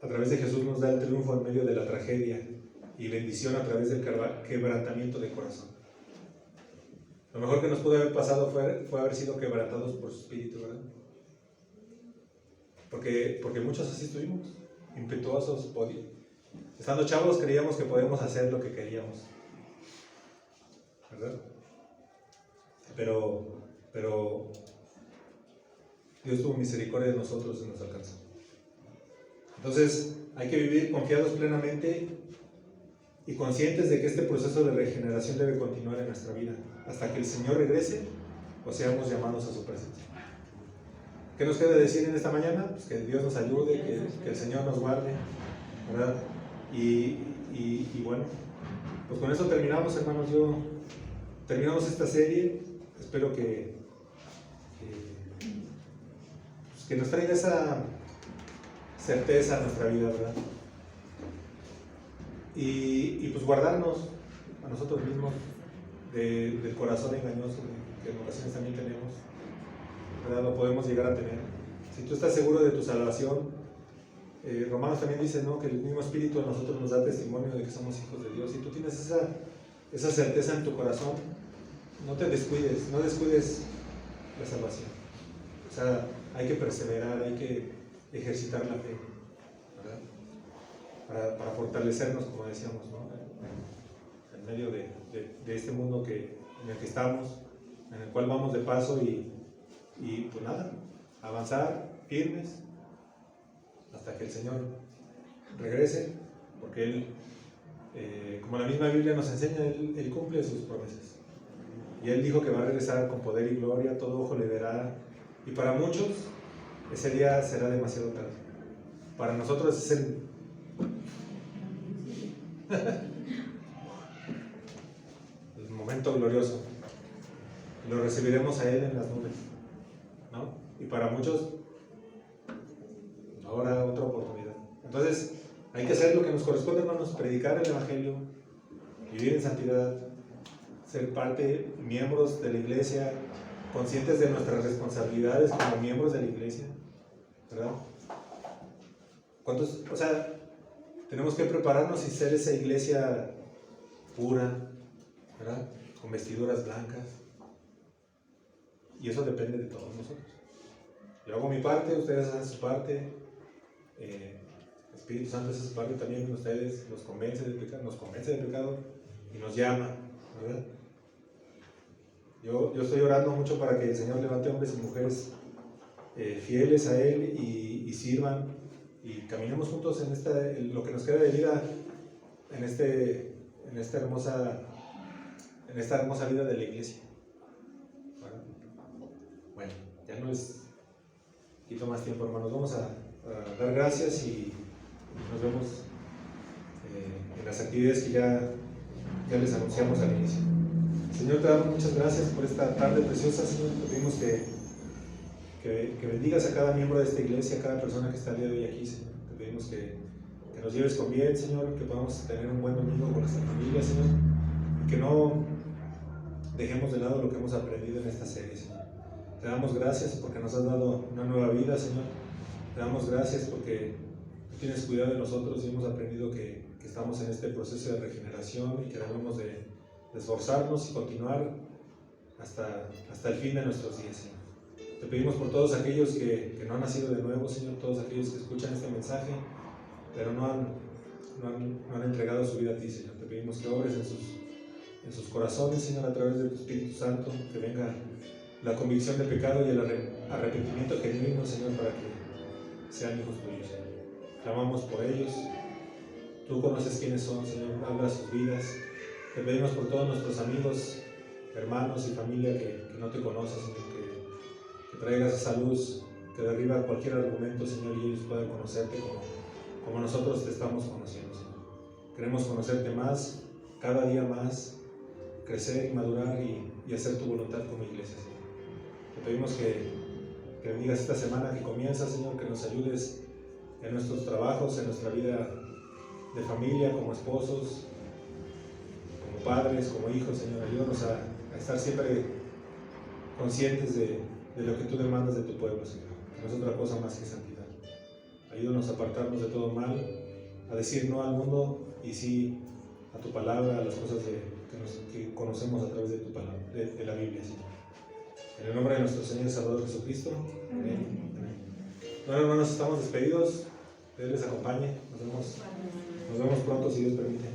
a través de Jesús nos da el triunfo en medio de la tragedia y bendición a través del quebrantamiento de corazón. Lo mejor que nos pudo haber pasado fue haber sido quebrantados por su Espíritu, ¿verdad? Porque muchos así estuvimos, impetuosos, estando chavos creíamos que podíamos hacer lo que queríamos, ¿verdad? Pero Dios tuvo misericordia de nosotros y nos alcanzó. Entonces hay que vivir confiados plenamente y conscientes de que este proceso de regeneración debe continuar en nuestra vida hasta que el Señor regrese o seamos llamados a su presencia. ¿Qué nos queda decir en esta mañana? Pues que Dios nos ayude, que el Señor nos guarde, ¿verdad? Y bueno, pues con eso terminamos, hermanos. Terminamos esta serie. Espero que nos traiga esa certeza a nuestra vida, ¿verdad? Y pues guardarnos a nosotros mismos del corazón engañoso que en ocasiones también tenemos, ¿verdad? Lo podemos llegar a tener. Si tú estás seguro de tu salvación, Romanos también dice, ¿no?, que el mismo Espíritu a nosotros nos da testimonio de que somos hijos de Dios. Si tú tienes esa certeza en tu corazón, no te descuides, no descuides la salvación. O sea, hay que perseverar, hay que ejercitar la fe, ¿verdad? Para fortalecernos, como decíamos, ¿no?, en medio de este mundo en el que estamos, en el cual vamos de paso y pues nada, avanzar firmes hasta que el Señor regrese, porque Él, como la misma Biblia nos enseña, Él cumple sus promesas. Y Él dijo que va a regresar con poder y gloria, todo ojo le verá, y para muchos ese día será demasiado tarde. Para nosotros es el momento glorioso. y lo recibiremos a Él en las nubes, ¿no? Y para muchos, ahora otra oportunidad. Entonces, hay que hacer lo que nos corresponde, hermanos, predicar el Evangelio, vivir en santidad, ser parte, miembros de la iglesia, conscientes de nuestras responsabilidades como miembros de la iglesia, ¿verdad? ¿Cuántos? O sea, tenemos que prepararnos y ser esa iglesia pura, ¿verdad? Con vestiduras blancas. Y eso depende de todos nosotros. Yo hago mi parte, ustedes hacen su parte. El Espíritu Santo hace su parte también en ustedes, nos convence del pecado y nos llama, ¿verdad? Yo estoy orando mucho para que el Señor levante hombres y mujeres fieles a Él y sirvan y caminemos juntos en lo que nos queda de vida en esta hermosa vida de la iglesia. Bueno, ya no les quito más tiempo, hermanos. Vamos a dar gracias y nos vemos en las actividades que ya les anunciamos al inicio. Señor, te damos muchas gracias por esta tarde preciosa, Señor. Te pedimos que bendigas a cada miembro de esta iglesia, a cada persona que está el día de hoy aquí, Señor. Te pedimos que nos lleves con bien, Señor, que podamos tener un buen domingo con nuestra familia, Señor, y que no dejemos de lado lo que hemos aprendido en esta serie, Señor. Te damos gracias porque nos has dado una nueva vida, Señor. Te damos gracias porque tú tienes cuidado de nosotros y hemos aprendido que estamos en este proceso de regeneración y que debemos de esforzarnos y continuar hasta el fin de nuestros días, Señor. Te pedimos por todos aquellos que no han nacido de nuevo, Señor, todos aquellos que escuchan este mensaje, pero no han entregado su vida a ti, Señor. Te pedimos que obres en sus corazones, Señor, a través de tu Espíritu Santo, que venga la convicción de pecado y el arrepentimiento genuino, Señor, para que sean hijos tuyos, Señor. Clamamos por ellos. Tú conoces quiénes son, Señor, habla sus vidas. Te pedimos por todos nuestros amigos, hermanos y familia que no te conocen, Señor, que traigas esa luz que derriba cualquier argumento, Señor, y ellos puedan conocerte como nosotros te estamos conociendo, Señor. Queremos conocerte más, cada día más, crecer y madurar y hacer tu voluntad como iglesia, Señor. Te pedimos que bendigas esta semana que comienza, Señor, que nos ayudes en nuestros trabajos, en nuestra vida de familia, como esposos, como padres, como hijos, Señor. Ayúdanos a estar siempre conscientes de lo que tú demandas de tu pueblo, Señor, que no es otra cosa más que santidad. Ayúdanos a apartarnos de todo mal, a decir no al mundo y sí a tu palabra, a las cosas que conocemos a través de tu palabra, de la Biblia, Señor. En el nombre de nuestro Señor y Salvador Jesucristo. Amén. Bueno, hermanos, estamos despedidos. Dios les acompañe. Nos vemos pronto, si Dios permite.